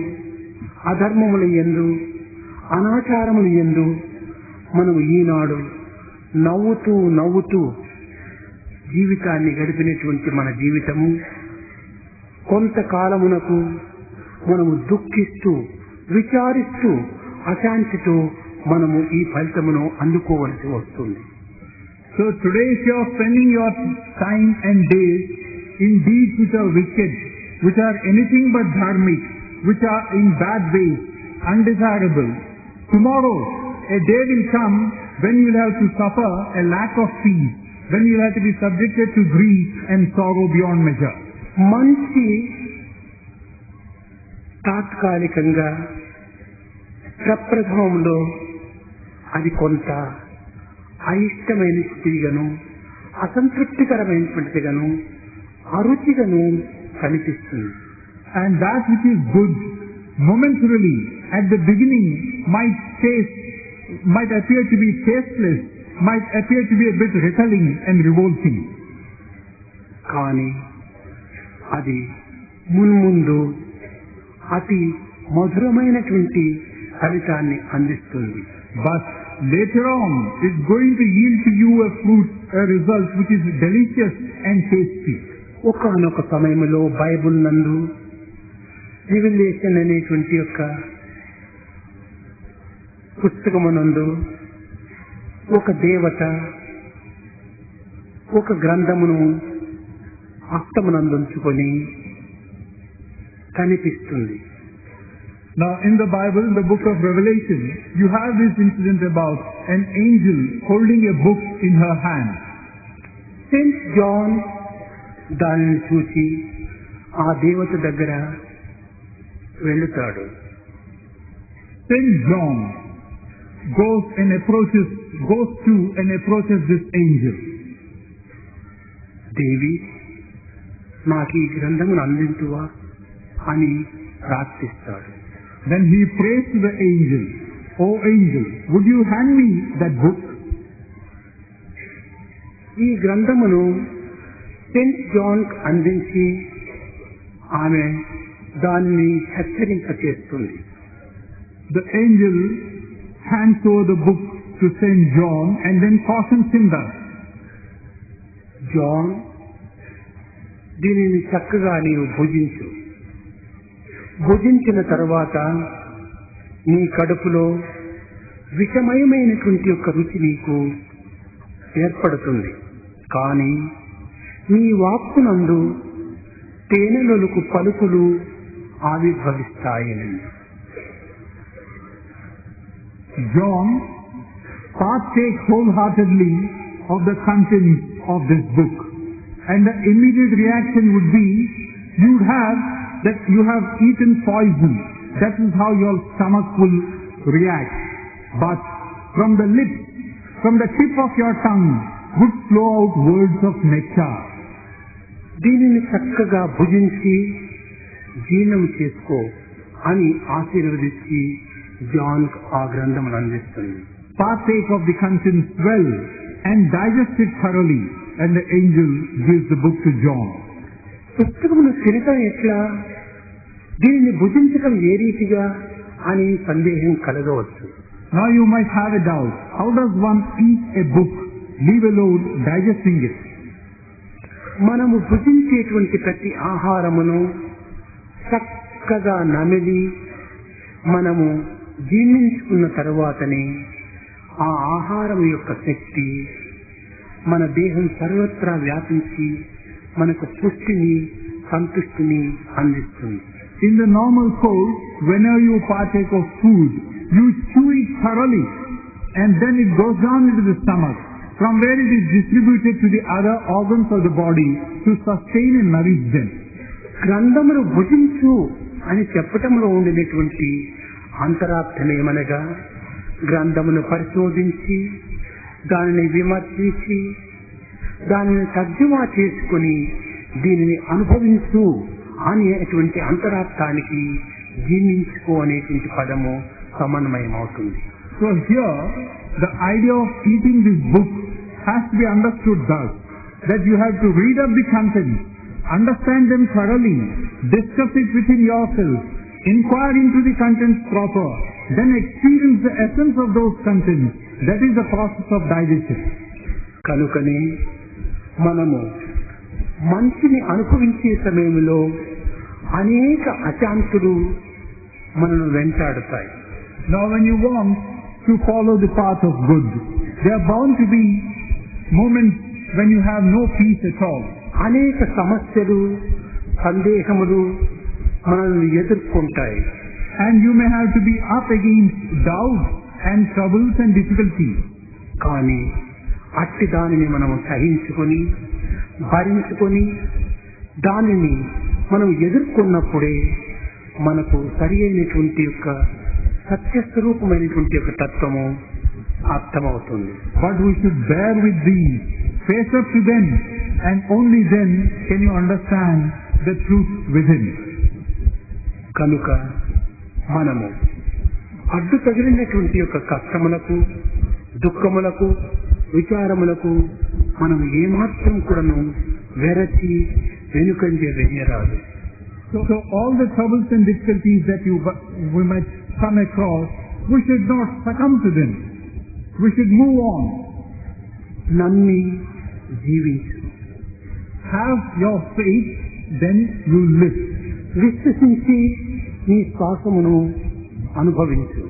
Speaker 1: అధర్మముల యందు, అనాచారముల యందు మనము ఈనాడు నవ్వుతూ జీవితాన్ని గడిపినటువంటి మన జీవితము కొంతకాలమునకు మనము దుఃఖిస్తూ, విచారిస్తూ, అశాంతితో మనము ఈ ఫలితమును అందుకోవలసి వస్తుంది.
Speaker 2: So today if you are spending your time and days in deeds which are wicked, which are anything but dharmic, which are in bad ways, undesirable, tomorrow a day will come when you will have to suffer a lack of peace, when you will have to be subjected to grief and sorrow beyond measure.
Speaker 1: మంచి తాత్కాలికంగా ప్రప్రథమంలో అది కొంత అయిష్టమైన స్థితిగాను, అసంతృప్తికరమైనటువంటిదిగాను, అరుచిగాను కనిపిస్తుంది.
Speaker 2: And that which is good momentarily at the beginning might appear to be tasteless, might appear to be a bit repelling and revolting.
Speaker 1: కానీ అది మున్ముందు అతి మధురమైనటువంటి ఫలితాన్ని అందిస్తుంది.
Speaker 2: But later on it's going to yield to you a result which is delicious and tasty.
Speaker 1: ఒకానొక సమయంలో Bible నందు రివిలేషన్ అనేటువంటి యొక్క పుస్తకమునందు ఒక దేవత ఒక గ్రంథమును హస్తమునందుంచుకొని కనిపిస్తుంది.
Speaker 2: Now in the Bible, in the book of Revelation, you have this incident about an angel holding a book in her hand.
Speaker 1: Saint John దానిని చూసి ఆ దేవత దగ్గర వెళుతాడు.
Speaker 2: Saint John goes to and approaches this angel.
Speaker 1: దేవి, నాకు ఈ గ్రంథమును అందించువా అని ప్రార్థిస్తాడు.
Speaker 2: Then he prays to the angel, "O angel, would you hand me that book?"
Speaker 1: ఈ గ్రంథమును సెయింట్ జాన్ అందించి ఆమె దాన్ని హెచ్చరింపచేస్తుంది.
Speaker 2: The angel hands over the book to Saint John and then cautions him thus,
Speaker 1: "John, దీనిని చక్కగా నీవు భుజించు. భుజించిన తరువాత నీ కడుపులో విషమయమైనటువంటి యొక్క రుచి నీకు ఏర్పడుతుంది. కానీ నీ వాక్కునందు తేనెలొలుకు పలుకులు ఆవిర్భవిస్తాయని."
Speaker 2: John partakes wholeheartedly of the contents of this book, and the immediate reaction would be, you have eaten poison. That is how your stomach will react. But from the lips, from the tip of your tongue would flow out words of nectar.
Speaker 1: దీనిని చక్కగా భుజించి జీర్ణం చేసుకో అని ఆశీర్వదించి John ఆ గ్రంథమును అందిస్తుంది.
Speaker 2: Partake of the contents well and digest it thoroughly, and the angel gives the book to John.
Speaker 1: పుస్తకమును తినటం ఎట్లా, దీనిని భుజించటం ఏ రీతిగా అని సందేహం కలగవచ్చు.
Speaker 2: Now you might have a doubt. How does one eat a book, leave alone digesting it?
Speaker 1: మనము భుజించేటువంటి ప్రతి ఆహారమును చక్కగా నమిలి మనము జీర్ణించుకున్న తరువాతనే ఆ ఆహారం యొక్క శక్తి మన దేహం సర్వత్రా వ్యాపించి మనకు పుష్టిని సంతృష్టిని అందిస్తుంది.
Speaker 2: In the normal course, whenever you partake of food, you chew it thoroughly and then it goes down into the stomach, from where it is distributed to the other organs of the body to sustain and nourish them.
Speaker 1: గ్రంథమును భుజించు అని చెప్పటంలో ఉండినటువంటి అంతరార్థమేమనగా, గ్రంథమును పరిశోధించి దానిని విమర్శించి దానిని తర్జుమా చేసుకుని దీనిని అనుభవించు అనేటువంటి అంతరార్థానికి జీర్ణించుకో అనేటువంటి పదము సమన్వయమవుతుంది.
Speaker 2: So here, the idea of eating this book has to be understood thus, that you have to read up the contents, understand them thoroughly, discuss it within yourself, inquire into the contents proper, then experience the essence of those contents. That is the process of digestion.
Speaker 1: కనుకనే మనము మంచిని అనుభవించే సమయంలో అనేక అశాంతులు మనను వెంటాడుతాయి.
Speaker 2: Now when you want to follow the path of good, there are bound to be moments when you have no peace at all.
Speaker 1: అనేక సమస్యలు, సందేహములు మనల్ని ఎదుర్కొంటాయి.
Speaker 2: And you may have to be up against doubts and troubles and difficulties.
Speaker 1: కానీ అట్టి దానిని మనము సహించుకొని భరించుకొని దానిని మనం ఎదుర్కొన్నప్పుడే మనకు సరి అయినటువంటి యొక్క సత్యస్వరూపమైనటువంటి యొక్క తత్వము అర్థమవుతుంది.
Speaker 2: But we should bear with these, face up to them, and only then can you understand the truth within.
Speaker 1: కనుక మనము అడ్డు తగిలినటువంటి యొక్క కష్టములకు, దుఃఖములకు, విచారములకు మనం ఏమాత్రం కూడాను వెరచి వెనుకంజ వెయ్యరాదు.
Speaker 2: So all the troubles and difficulties that we might come across, we should not succumb to them. We should move on.
Speaker 1: నమ్మి జీవించు.
Speaker 2: Have your faith, then you live.
Speaker 1: విశ్వసించి నీ శ్వాసమును అనుభవించు.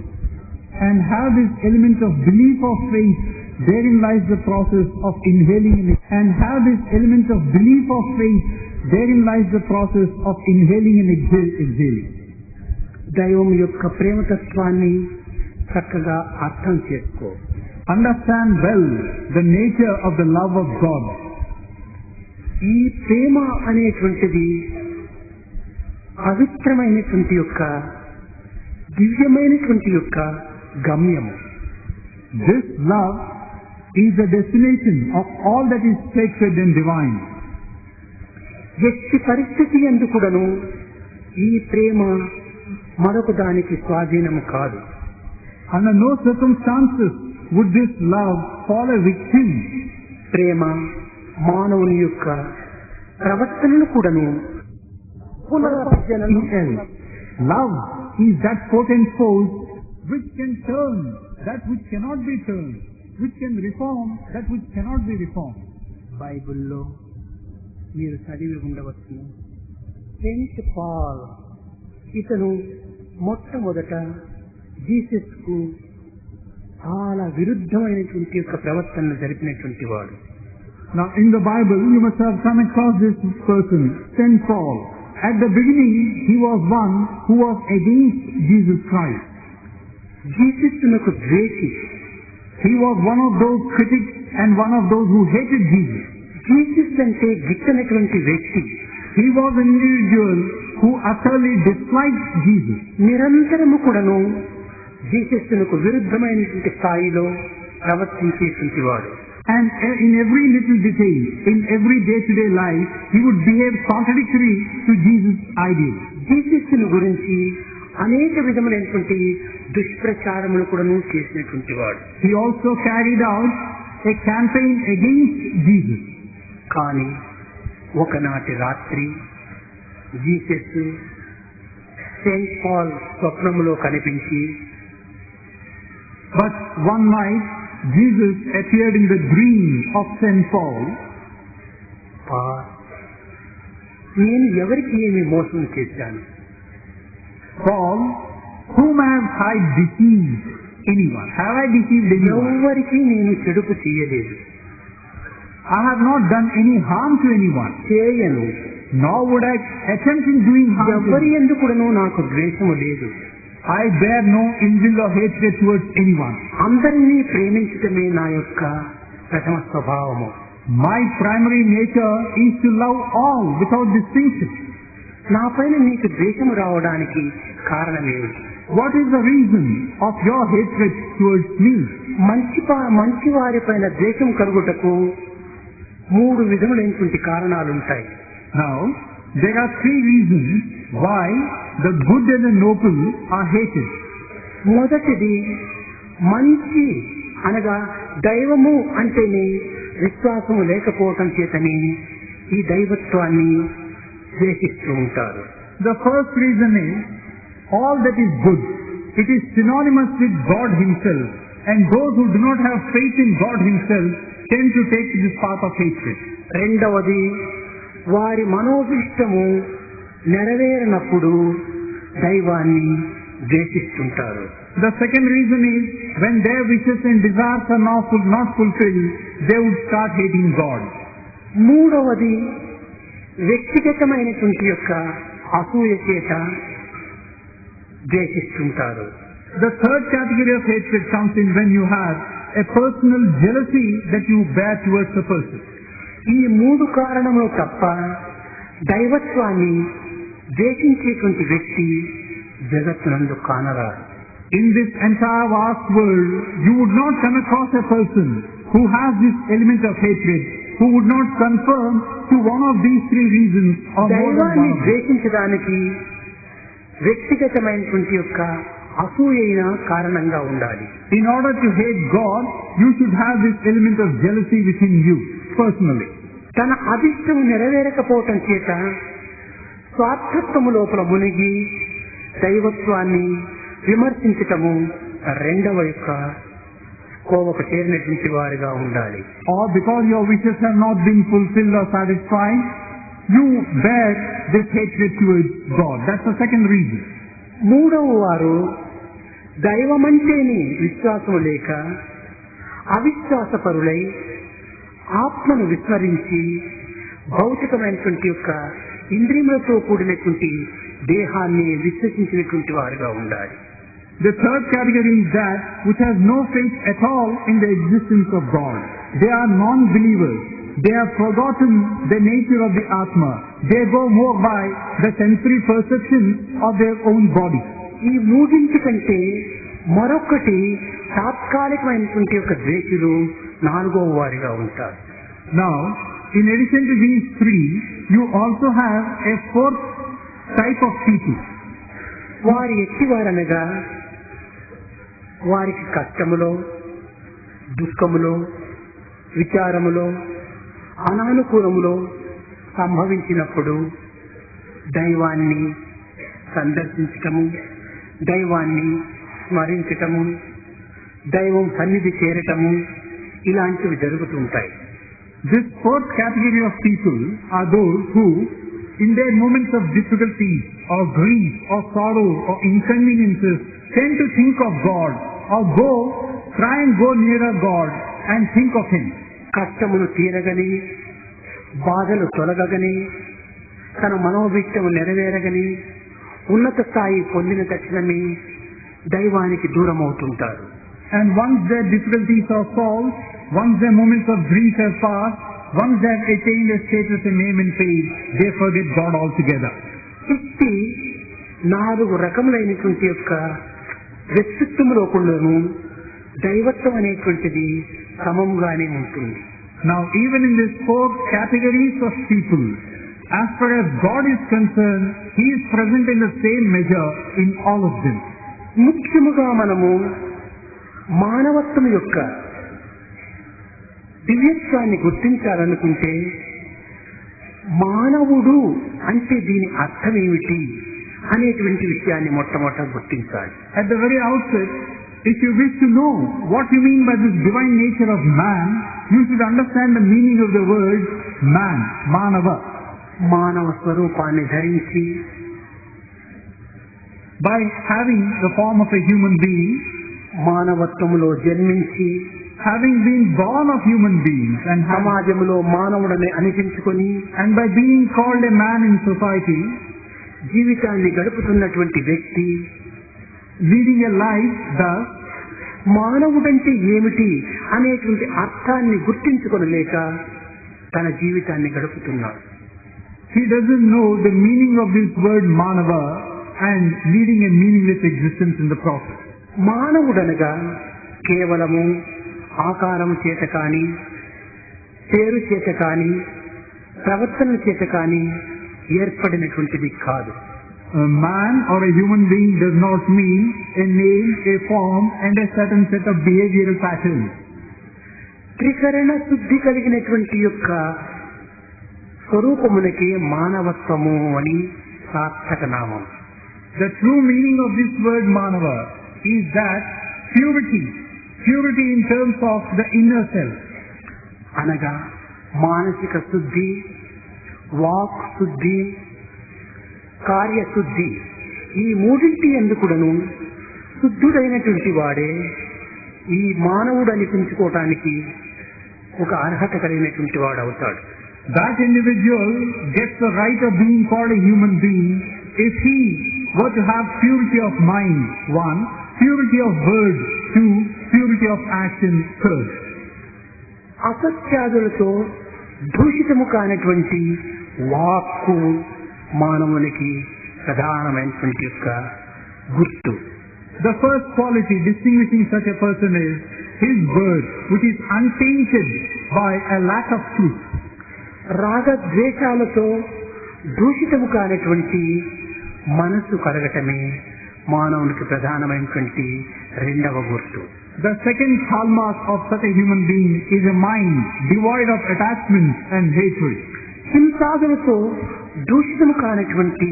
Speaker 2: And have this element of belief of faith. Therein lies the process of inhaling and have this element of belief of faith. Therein lies the process of inhaling and exhaling.
Speaker 1: దైవం యొక్క ప్రేమతత్వాన్ని చక్కగా అర్థం చేసుకో.
Speaker 2: Understand well the nature of the love of God.
Speaker 1: ఈ ప్రేమ అనేటువంటిది పవిత్రమైనటువంటి యొక్క దివ్యమైనటువంటి యొక్క గమ్యము.
Speaker 2: This love is the destination of all that is sacred and divine.
Speaker 1: వ్యక్తి పరిస్థితి యందు కూడాను ఈ ప్రేమ మరొక దానికి స్వాధీనము కాదు.
Speaker 2: Under no circumstances would this love fall a victim.
Speaker 1: ప్రేమ మానవుని యొక్క ప్రవర్తనను కూడాను పునరుద్ధరణ.
Speaker 2: Love is that potent force which can turn that which cannot be turned, which can reform that which cannot be reformed.
Speaker 1: బైబిల్లో మీరు చదివి ఉండవచ్చు. సెయింట్ పాల్ ఇతను మొట్టమొదట జీసస్ కు చాలా విరుద్ధమైనటువంటి యొక్క ప్రవర్తనను జరిపినటువంటి వాడు.
Speaker 2: Now in the Bible you must have come across this person, Saint Paul. At the beginning he was one who was against Jesus Christ.
Speaker 1: జీసస్సునకు ద్వేషి.
Speaker 2: He was one of those critics and one of those who hated Jesus.
Speaker 1: Jesus అంటే గిట్టనటువంటి వ్యక్తి.
Speaker 2: He was an individual who utterly disliked Jesus.
Speaker 1: నిరంతరము కూడాను జీసస్సునకు విరుద్ధమైనటువంటి స్థాయిలో ప్రవర్తించేటువంటి వాడు.
Speaker 2: And in every little detail, in every day-to-day life, he would behave contradictory to Jesus' ideals.
Speaker 1: జీసస్సును గురించి అనేక విధములైనటువంటి దుష్ప్రచారములు కూడాను చేసినటువంటి వాడు.
Speaker 2: He also carried out a campaign against Jesus.
Speaker 1: కానీ ఒకనాటి రాత్రి జీసస్ సెయింట్ పాల్ స్వప్నములో కనిపించి,
Speaker 2: but one night Jesus appeared in the dream of Saint Paul.
Speaker 1: నేను ఎవరికి ఏమి మోసం చేశాను?
Speaker 2: Paul, whom have I deceived anyone? Have I deceived anyone?
Speaker 1: ఎవరికి నేను చెడుపు చేయలేదు.
Speaker 2: I have not done any harm to anyone.
Speaker 1: చేయను.
Speaker 2: nor would I attempt in doing harm to
Speaker 1: ఎవరి
Speaker 2: you.
Speaker 1: ఎందుకును నాకు ద్వేషము లేదు.
Speaker 2: I bear no ill will or hatred towards anyone.
Speaker 1: అందరినీ ప్రేమించటమే నా యొక్క ప్రథమ స్వభావము.
Speaker 2: My primary nature is to love all without distinction.
Speaker 1: నా పైన నీకు ద్వేషము రావడానికి కారణమేమిటి?
Speaker 2: What is the reason of your hatred towards me?
Speaker 1: మంచి వారి పైన ద్వేషం కలుగుటకు 3 విధములైనటువంటి కారణాలు ఉంటాయి.
Speaker 2: Now, there are 3 reasons why the good and the noble are hated.
Speaker 1: మొదటిది మంచి అనగా దైవము అంటేనే విశ్వాసము లేకపోవటం చేతని ఈ దైవత్వాన్ని ద్వేషిస్తూ ఉంటారు.
Speaker 2: The first reason is all that is good. It is synonymous with God Himself, and those who do not have faith in God Himself tend to take this path of hatred.
Speaker 1: రెండవది వారి మనోభిష్టము నెరవేరినప్పుడు దైవాన్ని ద్వేషిస్తుంటారు.
Speaker 2: The second reason is when their wishes and desires are not fulfilled, they would start hating God.
Speaker 1: మూడవది వ్యక్తిగతమైనటువంటి యొక్క అసూయ చేత ద్వేషిస్తుంటారు.
Speaker 2: The third category of hatred comes in when you have a personal jealousy that you bear towards a person.
Speaker 1: ఈ 3 కారణములు తప్ప దైవత్వాన్ని ద్వేషించేటువంటి వ్యక్తి జగత్తునందు కానరారు.
Speaker 2: In this entire vast world, you would not come across a person who has this element of hatred, who would not conform to one of these 3 reasons or more than
Speaker 1: దైవాన్ని
Speaker 2: one of them.
Speaker 1: ద్వేషించడానికి వ్యక్తిగతమైనటువంటి యొక్క అసూయైన కారణంగా ఉండాలి.
Speaker 2: In order to hate God, you should have this element of jealousy within you, personally.
Speaker 1: తన అభిష్టం నెరవేరకపోవటం చేత స్వార్థత్వము లోపల మునిగి దైవత్వాన్ని విమర్శించటము రెండవ యొక్క కోవకు చేరినటువంటి వారిగా ఉండాలి.
Speaker 2: Or because your wishes have not been fulfilled or satisfied, you bear this hatred towards God. That's the second reason.
Speaker 1: మూడవ వారు దైవమంటేనే విశ్వాసము లేక అవిశ్వాసపరులై ఆత్మను విస్మరించి భౌతికమైనటువంటి యొక్క ఇంద్రియములతో కూడినటువంటి దేహాన్ని విశ్వసించినటువంటి వారుగా ఉండాలి.
Speaker 2: The third category is that which has no faith at all in the existence of God. They are non-believers. They have forgotten the nature of the Atma. They go more by the sensory perception of their own body.
Speaker 1: ఈ మూడింటి కంటే మరొకటి తాత్కాలికమైనటువంటి యొక్క ద్వేషులు 4వ వారిగా ఉంటారు.
Speaker 2: Now, in addition to these 3, you also have a 4th type of people.
Speaker 1: వారి ఎట్టివారనగా వారికి కష్టములో, దుఃఖములో, విచారములో, అనానుకూలములో సంభవించినప్పుడు దైవాన్ని సందర్శించటము, దైవాన్ని స్మరించటము, దైవం సన్నిధి చేరటము ఇలాంటివి జరుగుతుంటాయి.
Speaker 2: This 4th category of people are those who, in their moments of difficulty or grief or sorrow or inconveniences, tend to think of God or try and go nearer God and think of Him.
Speaker 1: కష్టములు తీరగని, బాధలు తొలగగని, తన మనోభిష్టము నెరవేరగని, ఉన్నత స్థాయి పొందిన తక్షణమే దైవానికి దూరం అవుతుంటారు.
Speaker 2: And once their difficulties are solved, once their moments of grief have passed, once they have attained a status and name and fame, they forget God altogether.
Speaker 1: ఇట్టి 4 రకములైనటువంటి యొక్క వ్యక్తిత్వములో కూడాను దైవత్వం అనేటువంటిది సమముగానే ఉంటుంది.
Speaker 2: Now, even in these 4 categories of people, as far as God is concerned, He is present in the same measure in all of them.
Speaker 1: ముఖ్యముగా మనము మానవత్వం యొక్క దివ్యత్వాన్ని గుర్తించాలనుకుంటే మానవుడు అంటే దీని అర్థం ఏమిటి అనేటువంటి విషయాన్ని మొట్టమొదట గుర్తించాలి.
Speaker 2: At the very outset, if you wish to know what you mean by this divine nature of man, you should understand the meaning of the word man, manava.
Speaker 1: మానవ స్వరూపాన్ని ధరించి
Speaker 2: By having the form of a human being,
Speaker 1: మానవత్వములో జన్మించి
Speaker 2: having been born of human beings
Speaker 1: సమాజంలో మానవుడని అనిపించుకొని
Speaker 2: and by being called a man in society,
Speaker 1: జీవితాన్ని గడుపుతున్నటువంటి వ్యక్తి
Speaker 2: leading a life thus,
Speaker 1: మానవుడంటే ఏమిటి అనేటువంటి అర్థాన్ని గుర్తించుకొనలేక తన జీవితాన్ని గడుపుతున్నాడు.
Speaker 2: he doesn't know the meaning of this word Manava and leading a meaningless existence in the process.
Speaker 1: మానవుడనగా కేవలము ఆకారం చేత కాని, పేరు చేత కాని, ప్రవర్తన చేత కాని ఏర్పడినటువంటిది కాదు.
Speaker 2: A man or a human being does not mean a name, a form and a certain set of behavioral patterns.
Speaker 1: త్రికరణ శుద్ధి కలిగినటువంటి యొక్క స్వరూపమునకే మానవత్వము అని సార్థక నామం.
Speaker 2: The true meaning of this word Manava is that purity in terms of the inner self.
Speaker 1: అనగా మానసిక శుద్ధి, walk శుద్ధి, కార్యశుద్ధి, ఈ మూడింటి ఎందుకుడను శుద్ధుడైనటువంటి వాడే ఈ మానవుడు అనిపించుకోవటానికి ఒక అర్హత కలిగినటువంటి వాడు అవుతాడు.
Speaker 2: That individual gets the right of being called a human being if he were to have purity of mind, 1, purity of word, 2, purity of action, 3.
Speaker 1: అసత్యాదులతో దూషితము కానటువంటి వాక్కు మానవునికి ప్రధానమైనటువంటి యొక్క గుర్తు.
Speaker 2: The first quality distinguishing such a person is his word, which is untainted by a lack of truth.
Speaker 1: రాగద్వేషాలతో దూషితము కానటువంటి మనస్సు కలగటమే మానవునికి ప్రధానమైనటువంటి రెండవ గుర్తు.
Speaker 2: The second hallmark of such a human being is a mind devoid of attachment and hatred.
Speaker 1: హింసాదులతో దూషితము కానటువంటి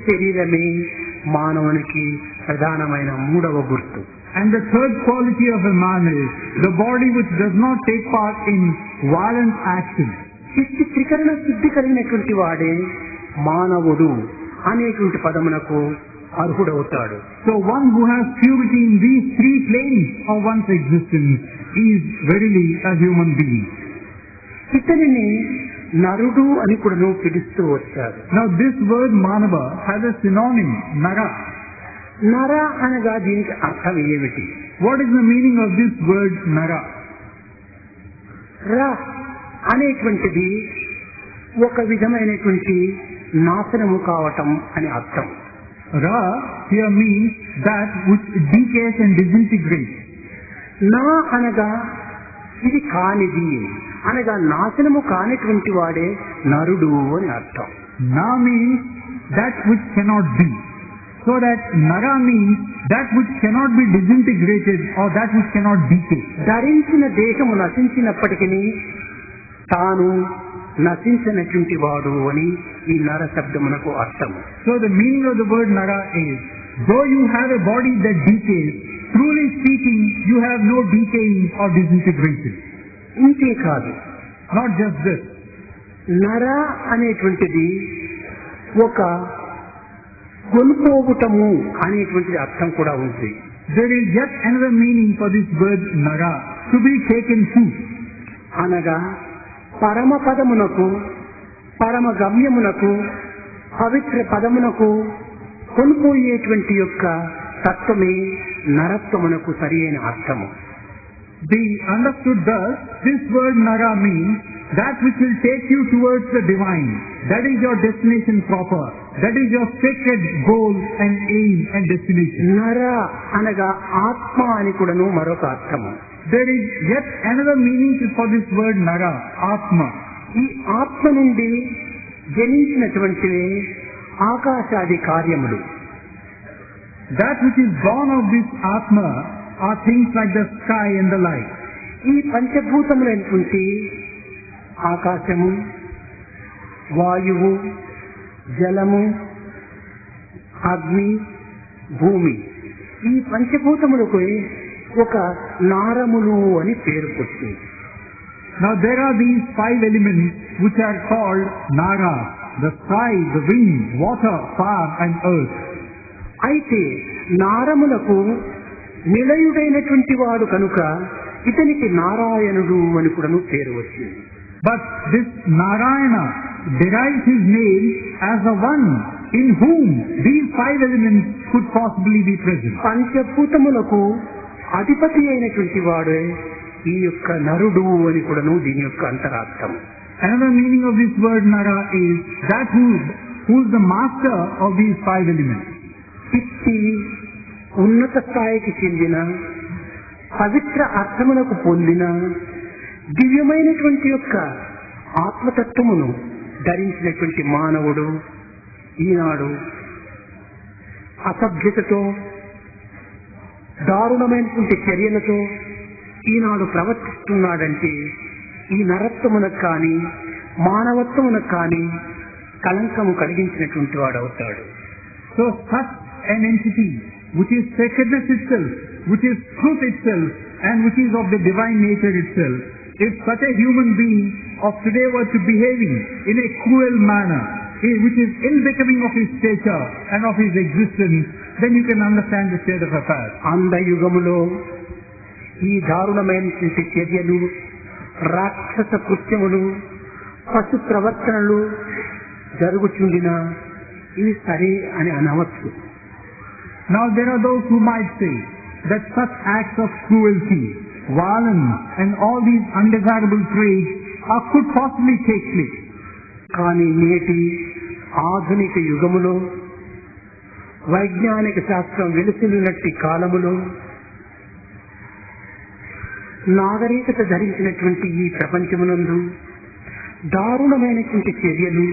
Speaker 1: శరీరమే మానవునికి ప్రధానమైన మూడవ గుర్తు.
Speaker 2: And the third quality of a man is the body which does not take part in violent action.
Speaker 1: ఇట్టి త్రికరణ శుద్ధి కలిగినటువంటి వాడే మానవుడు అనేటువంటి పదమునకు అర్హుడవుతాడు.
Speaker 2: So one who has purity in these three planes of one's existence is verily a human being.
Speaker 1: ఇతనిని నరుడు అని కూడా పిలుస్తూ వచ్చారు.
Speaker 2: Now this word Manava has a synonym, Nara.
Speaker 1: నర అనగా దీనికి అర్థం ఏమిటి?
Speaker 2: What is the meaning of this word Nara?
Speaker 1: ర అనేటువంటిది ఒక విధమైనటువంటి నాశనము కావటం అని అర్థం.
Speaker 2: Ra here means that which decays and disintegrates.
Speaker 1: నా అనగా ఇది కానిది అనగా నాశనము కానిటువంటి వాడే నరుడు అని అర్థం.
Speaker 2: Na means that which cannot be. So that Nara means that which cannot be disintegrated or that which cannot decay.
Speaker 1: ధరించిన దేహము నశించినప్పటికీ తాను నశించినటువంటి వాడు అని ఈ నర శబ్దమునకు అర్థము.
Speaker 2: So the meaning of the word Nara is, though you have a body that decays, truly speaking, you have no decaying or disintegration.
Speaker 1: ఇంతే కాదు,
Speaker 2: Not just this.
Speaker 1: నర అనేటువంటిది ఒక కొనుకోవటము అనేటువంటిది అర్థం కూడా ఉంది.
Speaker 2: There is yet another meaning for this word Nara, to be taken to.
Speaker 1: అనగా పరమ పదమునకు, పరమ గమ్యమునకు, పవిత్ర పదమునకు కొనుపోయేటువంటి యొక్క తత్వమే నరత్వమునకు సరి అయిన అర్థము.
Speaker 2: Be understood thus, this word Nara means that which will take you towards the divine. That is your destination proper. That is your sacred goal and aim and destination.
Speaker 1: నర అనగా ఆత్మ అని కూడాను మరొక అర్థము.
Speaker 2: There is yet another meaning for this word Nara, Atma.
Speaker 1: ఈ ఆత్మ నుండి జనించినటువంటివే ఆకాశాది కార్యములు.
Speaker 2: That which is born of this Atma are things like the sky and the light.
Speaker 1: ఈ పంచభూతములైనటువంటి ఆకాశము, వాయువు, జలము, అగ్ని, భూమి, ఈ పంచభూతములకు ఒక నారములు అని పేరు వచ్చింది.
Speaker 2: Now there are these 5 elements which are called Nara, the sky, the wind, water, fire and earth.
Speaker 1: అయితే నారములకు నిలయుడైనటువంటి వాడు కనుక ఇతనికి నారాయణుడు అని కూడా పేరు వచ్చింది.
Speaker 2: But this Narayana derives his name as the one in whom these five elements could possibly be present.
Speaker 1: పంచభూతములకు అధిపతి అయినటువంటి వాడే ఈ యొక్క నరుడు అని కూడా దీని యొక్క అంతరార్థం.
Speaker 2: Another meaning of this word Nara is that who is the master of these five elements.
Speaker 1: ఇట్టి ఉన్నత స్థాయికి చెందిన పవిత్ర అర్థములకు పొందిన దివ్యమైనటువంటి యొక్క ఆత్మతత్వమును ధరించినటువంటి మానవుడు ఈనాడు అసభ్యతతో దారుణమైనటువంటి చర్యలతో ఈనాడు ప్రవర్తిస్తున్నాడంటే ఈ నరత్వమునకు కానీ మానవత్వమునకు కానీ కళంకము కలిగించినటువంటి వాడు అవుతాడు.
Speaker 2: So such an entity which is sacredness itself, which is truth itself, and which is of the divine nature itself, if such a human being of today were to behaving in a cruel manner, which is ill-becoming of his stature and of his existence, then you can understand the state of affairs.
Speaker 1: అంధయుగములో ఈ దారుణమైనటువంటి చర్యలు, రాక్షస కృత్యములు, పశు ప్రవర్తనలు జరుగుచుండిన ఇవి సరే అని అనవచ్చు.
Speaker 2: Now there are those who might say that such acts of cruelty, violence and all these undesirable traits could possibly take place.
Speaker 1: కానీ నేటి ఆధునిక యుగములో వైజ్ఞానిక శాస్త్రం వెలుసిల్లినట్టి కాలములో నాగరికత ధరించినటువంటి ఈ ప్రపంచమునందు దారుణమైనటువంటి చర్యలు,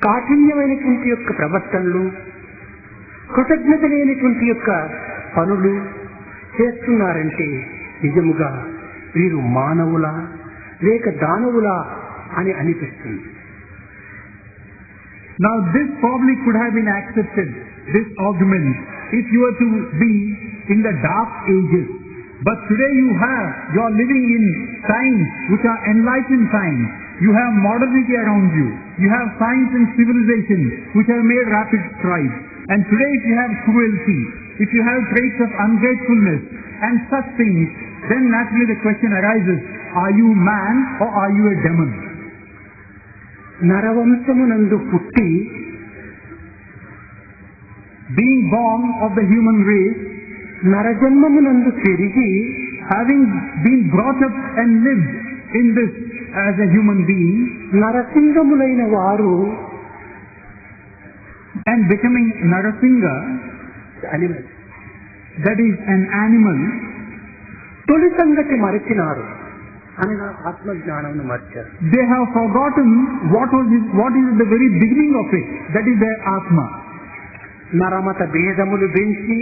Speaker 1: కాఠిన్యమైనటువంటి యొక్క ప్రవర్తనలు, కృతజ్ఞత లేనటువంటి యొక్క పనులు చేస్తున్నారంటే నిజముగా వీరు మానవులా లేక దానవులా అని అనిపిస్తుంది.
Speaker 2: Now this probably could have been accepted, this argument, if you were to be in the dark ages. But today you are living in times which are enlightened times. You have modernity around you. You have science and civilization which have made rapid strides. And today if you have cruelty, if you have traits of ungratefulness and such things, then naturally the question arises, are you man or are you a demon?
Speaker 1: నరవంశమునందు పుట్టి
Speaker 2: being born of the human race,
Speaker 1: నరజన్మమునందు పెరిగి
Speaker 2: having been brought up and lived in this as a human being,
Speaker 1: నరసింహములైన వారు
Speaker 2: and becoming Narasimha,
Speaker 1: animals,
Speaker 2: that is an animal,
Speaker 1: తొలి సంగతి మరచినారు అనగా ఆత్మజ్ఞానమును మర్చారు.
Speaker 2: they have forgotten what is the very beginning of it, that is their Atma.
Speaker 1: నరమత భేదములు పెంచి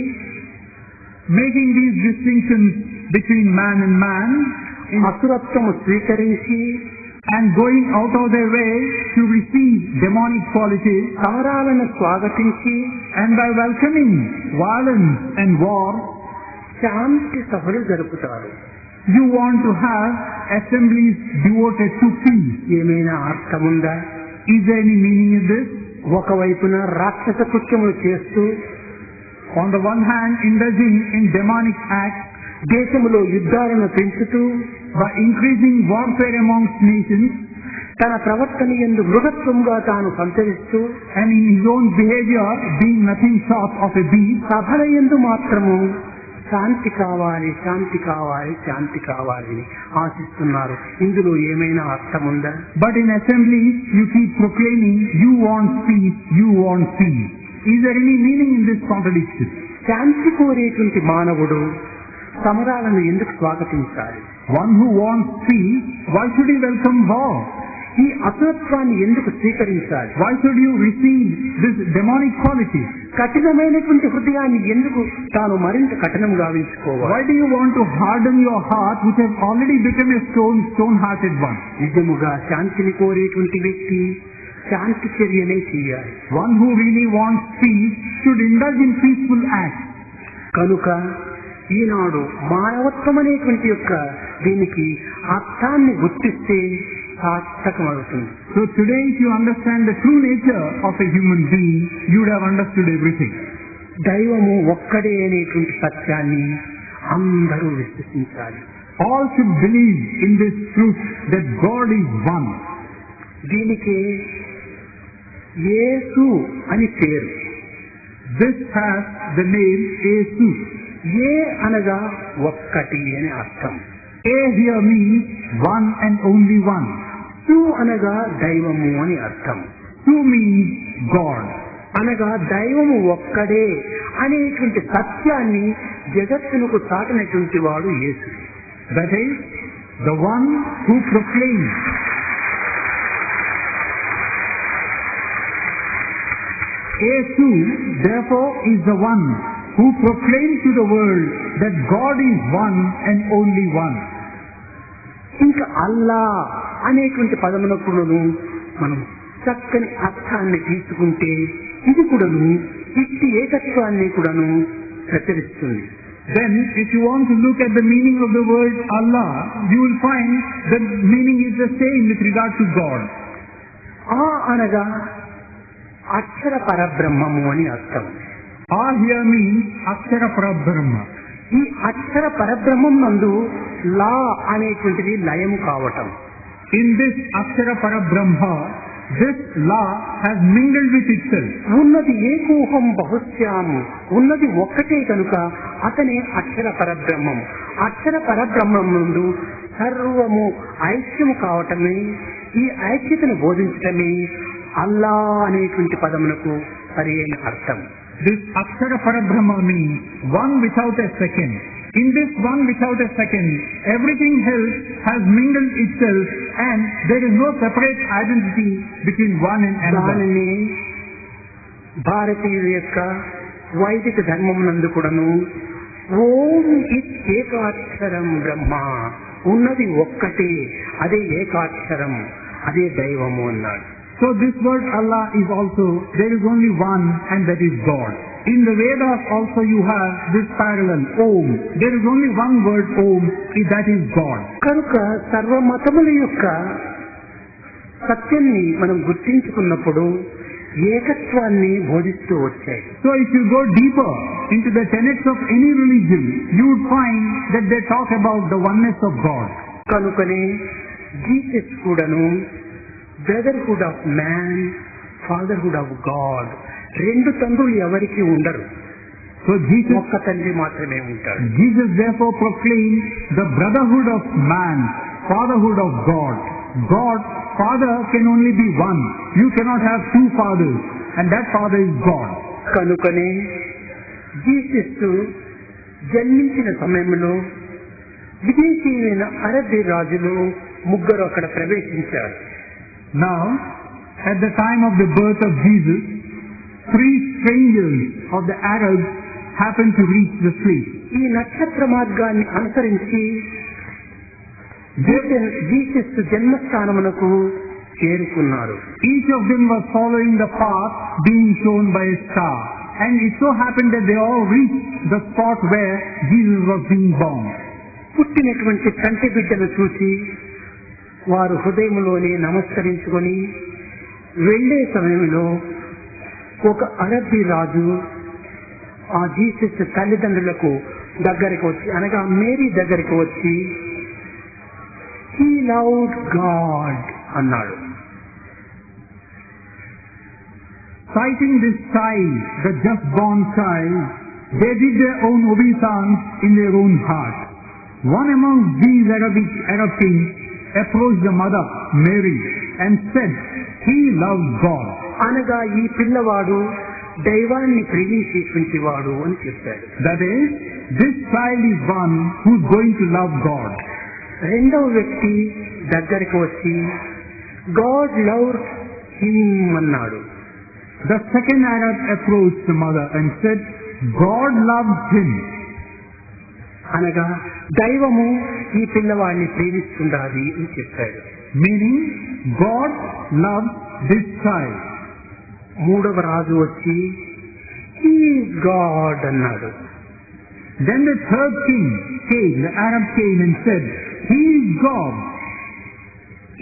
Speaker 2: making these distinctions between man and man,
Speaker 1: అసురత్వము స్వీకరించి
Speaker 2: and going out of their way to receive demonic qualities,
Speaker 1: సమరాలను స్వాగతించి
Speaker 2: and by welcoming violence and war,
Speaker 1: శాంతి సభలు జరుపుతారు.
Speaker 2: you want to have assemblies devoted to peace.
Speaker 1: ఏమైనా అర్థముందా?
Speaker 2: Is there any meaning in this?
Speaker 1: ఒకవైపున రాక్షస కృత్యములు చేస్తూ,
Speaker 2: On the one hand indulging in demonic acts,
Speaker 1: దేశములో యుద్ధాలను పెంచుతూ,
Speaker 2: by increasing warfare amongst nations,
Speaker 1: తన ప్రవర్తన యందు మృగత్వంగా తాను సంచరిస్తూ,
Speaker 2: and in his own behavior being nothing short of a beast,
Speaker 1: సభల యందు మాత్రము శాంతి కావాలి, శాంతి కావాలి, శాంతి కావాలి అని ఆశిస్తున్నారు. ఇందులో ఏమైనా అర్థముందా?
Speaker 2: but in assemblies you keep proclaiming you want peace, you want peace. Is there any meaning in this contradiction?
Speaker 1: శాంతి కోరేటువంటి మానవుడు సమరాలను ఎందుకు స్వాగతించాలి?
Speaker 2: One who wants peace, why should he welcome war?
Speaker 1: ఈ అసురత్వాన్ని ఎందుకు స్వీకరించాలి?
Speaker 2: Why should you receive this demonic quality?
Speaker 1: కఠినమైనటువంటి హృదయాన్ని ఎందుకు తాను మరింత కఠినం గావించుకోవాలి?
Speaker 2: Why do you want to harden your heart which has already become a stone-hearted one?
Speaker 1: నిజముగా శాంతిని కోరేటువంటి వ్యక్తి శాంతి చర్యనే చేయాలి.
Speaker 2: One who really wants peace should indulge in peaceful acts.
Speaker 1: కనుక ఈనాడు మానవత్వం అనేటువంటి యొక్క దీనికి అర్థాన్ని గుర్తిస్తే సార్థకమవుతుంది.
Speaker 2: So today if you understand the true nature of a human being, you would have understood everything.
Speaker 1: దైవము ఒక్కడే అనేటువంటి సత్యాన్ని అందరూ విశ్వసించాలి.
Speaker 2: All should believe in this truth that God is one.
Speaker 1: దీనికి యేసు అని పేరు.
Speaker 2: This has the name Yesu.
Speaker 1: ఏ అనగా ఒక్కటి అని అర్థం.
Speaker 2: A here means one and only one.
Speaker 1: సు అనగా దైవము అని అర్థం.
Speaker 2: Su means God.
Speaker 1: అనగా దైవము ఒక్కడే అనేటువంటి సత్యాన్ని జగత్తునకు చాటినటువంటి వాడు యేసు.
Speaker 2: That is, the one who proclaims. Yesu, therefore, is the one who proclaims to the world that God is one and only one.
Speaker 1: ఇంకా అల్లా అనేటువంటి పదమునకును మనం చక్కని అర్థాన్ని తీసుకుంటే ఇది కూడాను ఇట్టి ఏకత్వాన్ని కూడాను ప్రచురిస్తుంది.
Speaker 2: Then, if you want to look at the meaning of the word Allah, you will find that meaning is the same with regard to God.
Speaker 1: ఆ అనగా అక్షర పరబ్రహ్మము అని అర్థం.
Speaker 2: A here means Akshara Parabrahma.
Speaker 1: ఈ అక్షర పరబ్రహ్మం నందు లా అనేటువంటిది లయము కావటం.
Speaker 2: In this Akshara Parabrahma, this La has mingled with itself.
Speaker 1: ఉన్నది ఏకోహం బహుశ్యాము, ఉన్నది ఒక్కటే కనుక అతనే అక్షర పరబ్రహ్మం. అక్షర పరబ్రహ్మం నుండి సర్వము ఐక్యము కావటమే, ఈ ఐక్యతను బోధించటమే అల్లా అనేటువంటి పదమునకు సరైన అర్థం.
Speaker 2: This Akshara Parabrahma means one without a second. In this one without a second, everything else has mingled itself and there is no separate identity between one and another.
Speaker 1: దానిని భారతీయుల యొక్క వైదిక ధర్మమునందు కూడాను ఓం ఇత్ ఏకాక్షరం బ్రహ్మ, ఉన్నది ఒక్కటే, అదే ఏకాక్షరం, అదే దైవము అన్నాడు.
Speaker 2: So this word Allah is also, there is only one and that is God. In the Vedas also you have this parallel, Om. There is only one word Om, that is God.
Speaker 1: కనుక సర్వమతముల యొక్క సత్యాన్ని మనం గుర్తించుకున్నప్పుడు ఏకత్వాన్ని బోధిస్తూ వచ్చాయి.
Speaker 2: So if you go deeper into the tenets of any religion, you would find that they talk about the oneness of God.
Speaker 1: కనుకనే Jesus కూడాను brotherhood of man, fatherhood of God, రెండు తండ్రులు ఎవరికి ఉండరు,
Speaker 2: So Jesus,
Speaker 1: ఒక్క తండ్రి మాత్రమే ఉంటాడు.
Speaker 2: Jesus therefore proclaimed the brotherhood of man, fatherhood of God. God, Father can only be one. You cannot have two fathers, and that Father is God.
Speaker 1: కనుకనే Jesus జన్మించిన సమయంలో విదేశీయులైన అరబీ రాజులు ముగ్గురు అక్కడ ప్రవేశించారు.
Speaker 2: Now, at the time of the birth of Jesus, 3 strangers of the Arabs happened to reach the place.
Speaker 1: ఈ నక్షత్ర మార్గాన్ని అనుసరించి జీసస్ జన్మస్థానమునకు చేరుకున్నారు.
Speaker 2: Each of them was following the path being shown by a star. And it so happened that they all reached the spot where Jesus was being born.
Speaker 1: పుట్టినటువంటి కంటి బిడ్డను చూసి వారు హృదయంలోనే నమస్కరించుకొని వెళ్లే సమయంలో ఒక అరబ్బీ రాజు ఆ జీసస్ తల్లిదండ్రులకు దగ్గరికి వచ్చి, అనగా మేరీ దగ్గరికి వచ్చి, హీ లవ్డ్ గాడ్ అన్నాడు.
Speaker 2: Citing this child, the just born child, they did their own obeisance in their own heart. One among these Arab kings approached the mother, Mary, and said, he loves God.
Speaker 1: అనగా ఈ పిల్లవాడు దైవాన్ని ప్రేమించేటువంటి వాడు అని చెప్పాడు.
Speaker 2: That is, this child is one who is going to love God.
Speaker 1: రెండవ వ్యక్తి దగ్గరికి వచ్చి గాడ్ లవ్ హిమ్ అన్నాడు.
Speaker 2: The second Arab approached the mother and said, God loves him.
Speaker 1: అనగా దైవము ఈ పిల్లవాడిని ప్రేమిస్తుండాలి అని చెప్పాడు.
Speaker 2: Meaning, God loves this child.
Speaker 1: మూడవ రాజు వచ్చి హీ గాడ్ అన్నాడు.
Speaker 2: Then the third king came, the Arab came and said, he is God.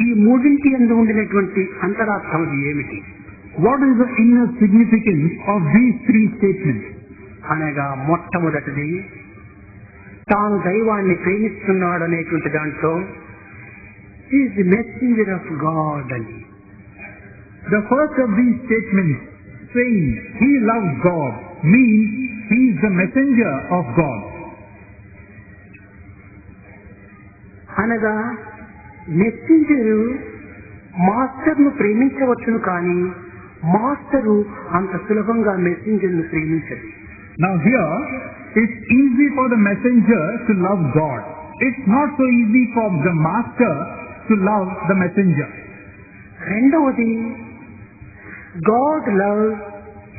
Speaker 1: ఈ మూడింటి యందు ఉండినటువంటి అంతరార్థం ఏమిటి?
Speaker 2: What is the inner significance of these 3 statements?
Speaker 1: అనగా మొట్టమొదటిది తాను దైవాన్ని ప్రేమిస్తున్నాడు అనేటువంటి దాంట్లో is the messenger of God అని.
Speaker 2: The first of these statements, saying he loves God, means he is the messenger of God.
Speaker 1: అనగా మెసెంజరు మాస్టర్ను ప్రేమించవచ్చును కానీ మాస్టరు అంత సులభంగా మెసెంజర్ను ప్రేమించదు.
Speaker 2: Now here, it's easy for the messenger to love God. It's not so easy for the master to love the messenger.
Speaker 1: రెండవది God love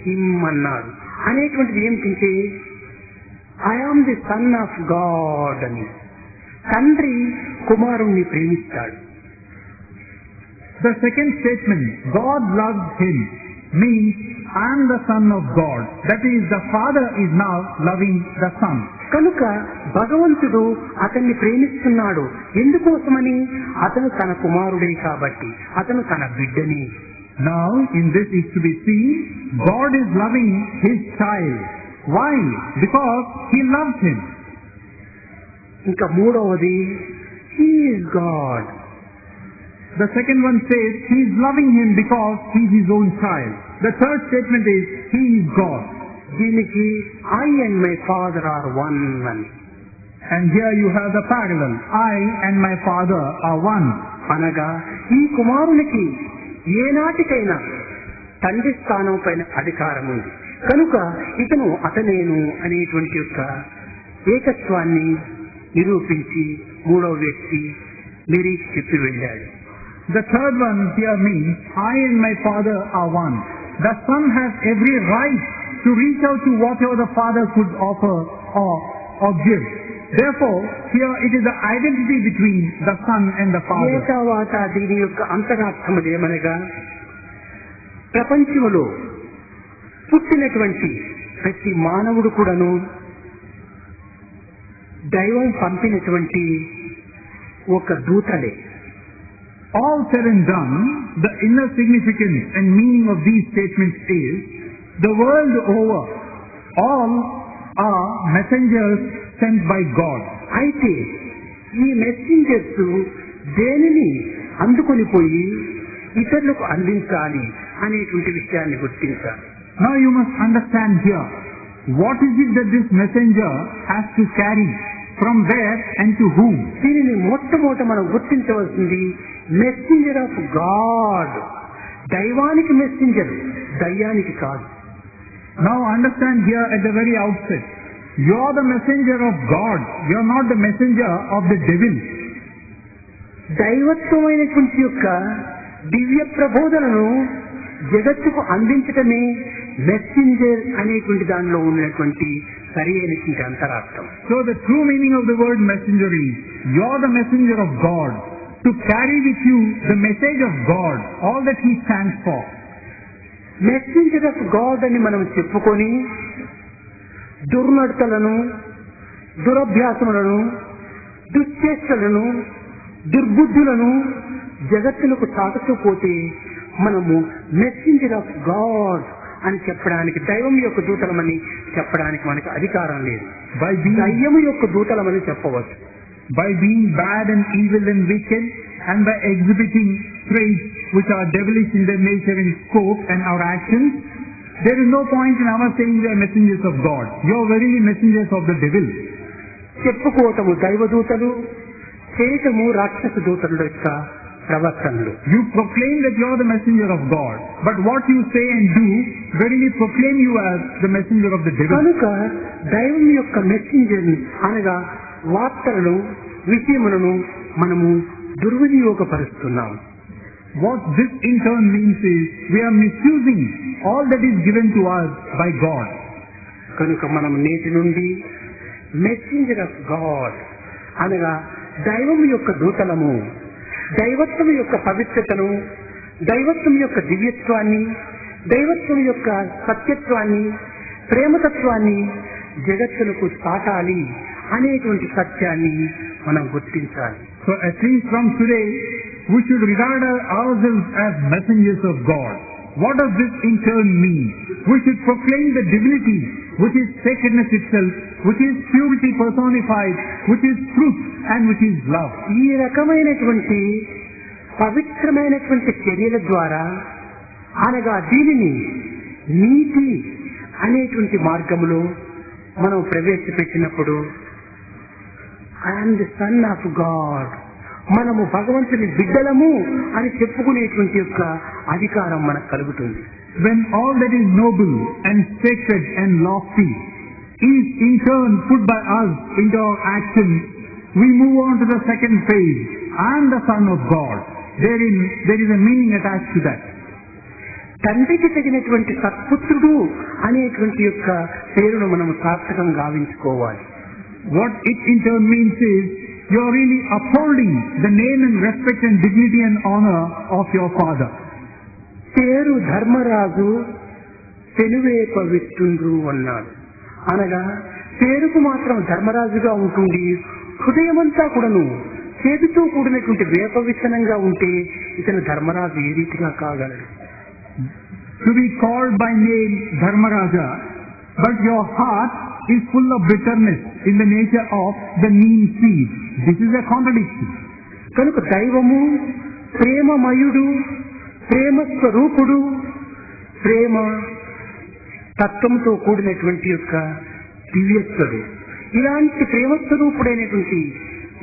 Speaker 1: him అన్నాడు. అనేటువంటిది ఏమిటంటే I am the son of God అని. తండ్రి కుమారుణ్ణి ప్రేమిస్తాడు.
Speaker 2: The second statement, God loves him, means I am the son of God. That is, the father is now loving the son.
Speaker 1: కనుక భగవంతుడు అతన్ని ప్రేమిస్తున్నాడు. ఎందుకోసమని? అతను తన కుమారుడే కాబట్టి, అతను తన బిడ్డని.
Speaker 2: Now, in this is to be seen, God is loving his child. Why? Because he loves him.
Speaker 1: ఇంకా మూడవది, he is God.
Speaker 2: The second one says he is loving him because he is his own child. The third statement is he is God.
Speaker 1: దీనికి I and my father are one అని.
Speaker 2: And here you have the parallel. I and my father are one.
Speaker 1: అనగా ఈ కుమారునికి ఏనాటికైనా తండ్రి స్థానం పైన అధికారం ఉంది. కనుక ఇతను అతనేను అనేటువంటి యొక్క ఏకత్వాన్ని నిరూపించి మూడవ వ్యక్తి మెరీకి చెప్పి వెళ్ళాడు.
Speaker 2: The third one here means I and my father are one. The son has every right to reach out to whatever the father could offer or give. Therefore, here it is the identity between the son and the father.
Speaker 1: ఏకవాత దీని యొక్క అంతరార్థములు ఏమనగా ప్రపంచంలో పుట్టినటువంటి ప్రతి మానవుడు కూడాను దైవం పంపినటువంటి ఒక దూతలే.
Speaker 2: All said and done, the inner significance and meaning of these statements is, the world over, all are messengers sent by God.
Speaker 1: అయితే ఈ మెసెంజర్స్ దేనిని అందుకొని పోయి ఇతరులకు అందించాలి అనేటువంటి విషయాన్ని గుర్తించాలి.
Speaker 2: Now you must understand here, what is it that this messenger has to carry, from where and to whom?
Speaker 1: దీనిని మొట్టమొదట మనం గుర్తించవలసింది మెసెంజర్ ఆఫ్ గాడ్. దైవానికి మెసెంజర్, దయ్యానికి కాదు.
Speaker 2: Now understand here at the very outset, you are the messenger of God, you are not the messenger of the devil.
Speaker 1: దైవత్వమైనటువంటి యొక్క దివ్య ప్రబోధనను జగత్తుకు అందించటమే messenger అనేటువంటి దానిలో ఉన్నటువంటి సరి అయినటువంటి అంతరార్థం.
Speaker 2: So the true meaning of the word messenger is, you are the messenger of God, to carry with you the message of God, all that he stands for.
Speaker 1: Messenger of God అని మనం చెప్పుకొని దుర్నడతలను, దురభ్యాసములను, దుశ్చేష్టలను, దుర్బుద్ధులను జగత్తులకు చాటుతూ పోతే మనము messenger of God అని చెప్పడానికి, దైవం యొక్క దూతలమని చెప్పడానికి మనకు అధికారం లేదు. దయ్యము యొక్క దూతలమని చెప్పవచ్చు.
Speaker 2: By being bad and evil and wicked, and by exhibiting traits which are devilish in their nature and scope and our actions, there is no point in our saying we are messengers of God. You are verily messengers of the devil.
Speaker 1: చెప్పుకోవటము దైవదూతలు, చేయటము రాక్షస దూతల యొక్క ప్రవర్తనలు.
Speaker 2: You proclaim that you are the messenger of God, but what you say and do verily proclaim you as the messenger of the devil.
Speaker 1: కనుక దైవం యొక్క messenger అనగా వార్తలను, విషయములను మనము దుర్వినియోగపరుస్తున్నాం.
Speaker 2: What this in turn means is, we are misusing all that is given to us by God.
Speaker 1: కనుక మనం నేటి నుండి మెసెంజర్ ఆఫ్ గాడ్ అనగా దైవం యొక్క దూతలము, దైవత్వం యొక్క పవిత్రతను, దైవత్వం యొక్క దివ్యత్వాన్ని, దైవత్వం యొక్క సత్యత్వాన్ని, ప్రేమతత్వాన్ని జగత్తులకు చాటాలి అనేటువంటి సత్యాన్ని మనం గుర్తించాలి.
Speaker 2: So at least from today, we should regard ourselves as messengers of God. What does this in turn mean? We should proclaim the divinity which is sacredness itself, which is purity personified, which is truth, and which is love.
Speaker 1: ఈ రకమైనటువంటి పవిత్రమైనటువంటి చర్యల ద్వారా అనగా దీనిని నీతి అనేటువంటి మార్గంలో మనం ప్రవేశపెట్టినప్పుడు I'm the son of God, మనము భగవంతుని బిడ్డలము అని చెప్పుకునేటువంటి యొక్క అధికారం మనకు కలుగుతుంది.
Speaker 2: When all that is noble and sacred and lofty is in turn put by us into our action, we move on to the second phase. I am the son of God. Therein there is a meaning attached to that.
Speaker 1: తండ్రికి తగినటువంటి సత్పుత్రుడు అనేటువంటి యొక్క పేరును మనము సార్థకం గావించుకోవాలి.
Speaker 2: What it in turn means is you are really upholding the name and respect and dignity and honor of your father.
Speaker 1: పేరు ధర్మరాజు పెనువేప విట్టుండ్రు అన్నాడు. అనగా పేరుకు మాత్రం ధర్మరాజుగా ఉంటుంది, హృదయమంతా కూడాను చేతితో కూడినటువంటి వేప విత్తనంగా ఉంటే ఇతను ధర్మరాజు ఏ రీతిగా కాగలడు?
Speaker 2: To be called by name Dharmaraja, but your heart is full of bitterness in the nature of the neem seed. This is a contradiction.
Speaker 1: కనుక దైవము ప్రేమమయుడు, ప్రేమ స్వరూపుడు, ప్రేమ తత్వంతో కూడినటువంటి యొక్క దివ్యత్వడు. ఇలాంటి ప్రేమ స్వరూపుడైనటువంటి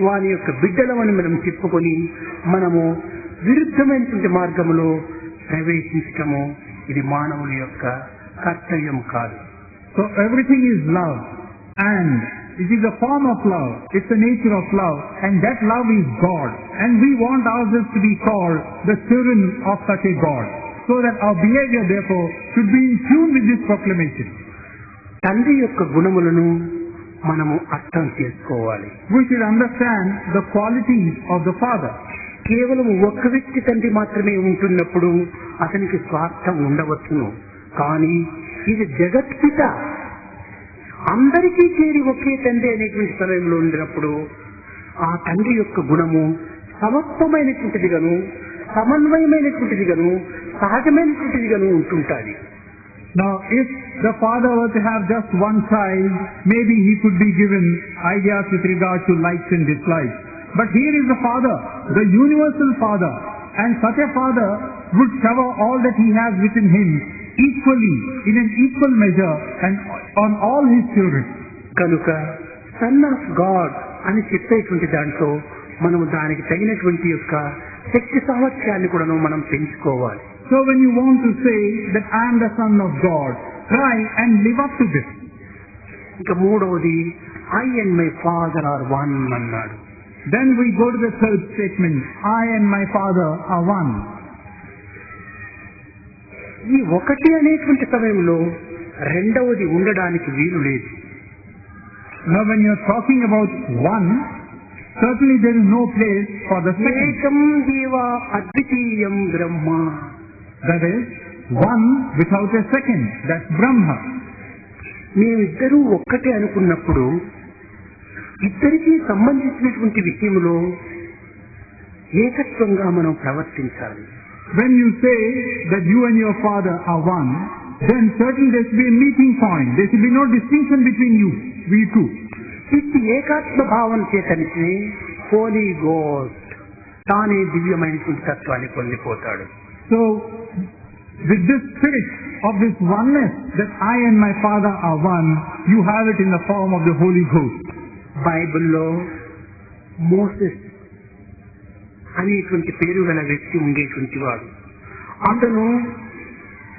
Speaker 1: వారి యొక్క బిడ్డలమని మనం చెప్పుకొని మనము విరుద్ధమైనటువంటి మార్గంలో ప్రవేశించటము ఇది మానవుని యొక్క కర్తవ్యం కాదు.
Speaker 2: So everything is love, and it is a form of love, it's the nature of love, and that love is God, and we want ourselves to be called the children of such a God, so that our behavior therefore should be in tune with this proclamation.
Speaker 1: తండ్రి యొక్క గుణములను మనము అర్థం చేసుకోవాలి.
Speaker 2: We should understand the qualities of the Father.
Speaker 1: కేవలం ఒక్క వ్యక్తి తండ్రి మాత్రమే ఉంటున్నప్పుడు అతనికి స్వార్థం ఉండవచ్చును, కానీ ఇది జగత్పిత అందరికీ చేరి ఒకే తండ్రి అనేటువంటి సమయంలో ఉండినప్పుడు ఆ తండ్రి యొక్క గుణము సమత్వమైనటువంటిదిగాను, సమన్వయమైనటువంటిదిగాను, సహజమైనటువంటిదిగాను ఉంటుంటాది.
Speaker 2: Now, if the father were to have just one child, maybe he could be given ideas with regard to likes and dislikes. But here is the father, the universal father, and such a father would cover all that he has within him equally, in an equal measure, and on all his children.
Speaker 1: కనుక sun of God అని చెప్పేటువంటి దాంట్లో మనము దానికి తగినటువంటి యొక్క శక్తి సామర్థ్యాన్ని కూడా మనం పెంచుకోవాలి.
Speaker 2: So when you want to say that I am the son of God, try and live up to this.
Speaker 1: ఇక మూడవది I and my father are one అన్నాడు.
Speaker 2: Then we go to the third statement, I and my father are one.
Speaker 1: ఈ ఒకటి అనేటువంటి సమయంలో రెండవది ఉండడానికి వీలు లేదు.
Speaker 2: Now when you are talking about one, certainly there is no place for the second.
Speaker 1: ఏకం దేవా అద్వితీయం బ్రహ్మ.
Speaker 2: That is, one without a second. That's Brahma.
Speaker 1: మేమిద్దరూ ఒక్కటే అనుకున్నప్పుడు ఇద్దరికీ సంబంధించినటువంటి విషయంలో ఏకత్వంగా మనం ప్రవర్తించాలి.
Speaker 2: When you say that you and your father are one, then certainly there should be a meeting point. There should be no distinction between you, we two.
Speaker 1: ఇది ఏకాత్మ భావం చేతనికే Holi ghost తానే దివ్యమైనటువంటి తత్వాన్ని పొందిపోతాడు.
Speaker 2: So, with this spirit of this oneness that I and my father are one, you have it in the form of the Holy Ghost.
Speaker 1: బైబిల్లో Moses అనేటువంటి పేరు గల వ్యక్తి ఉండేటువంటి వాడు. అతను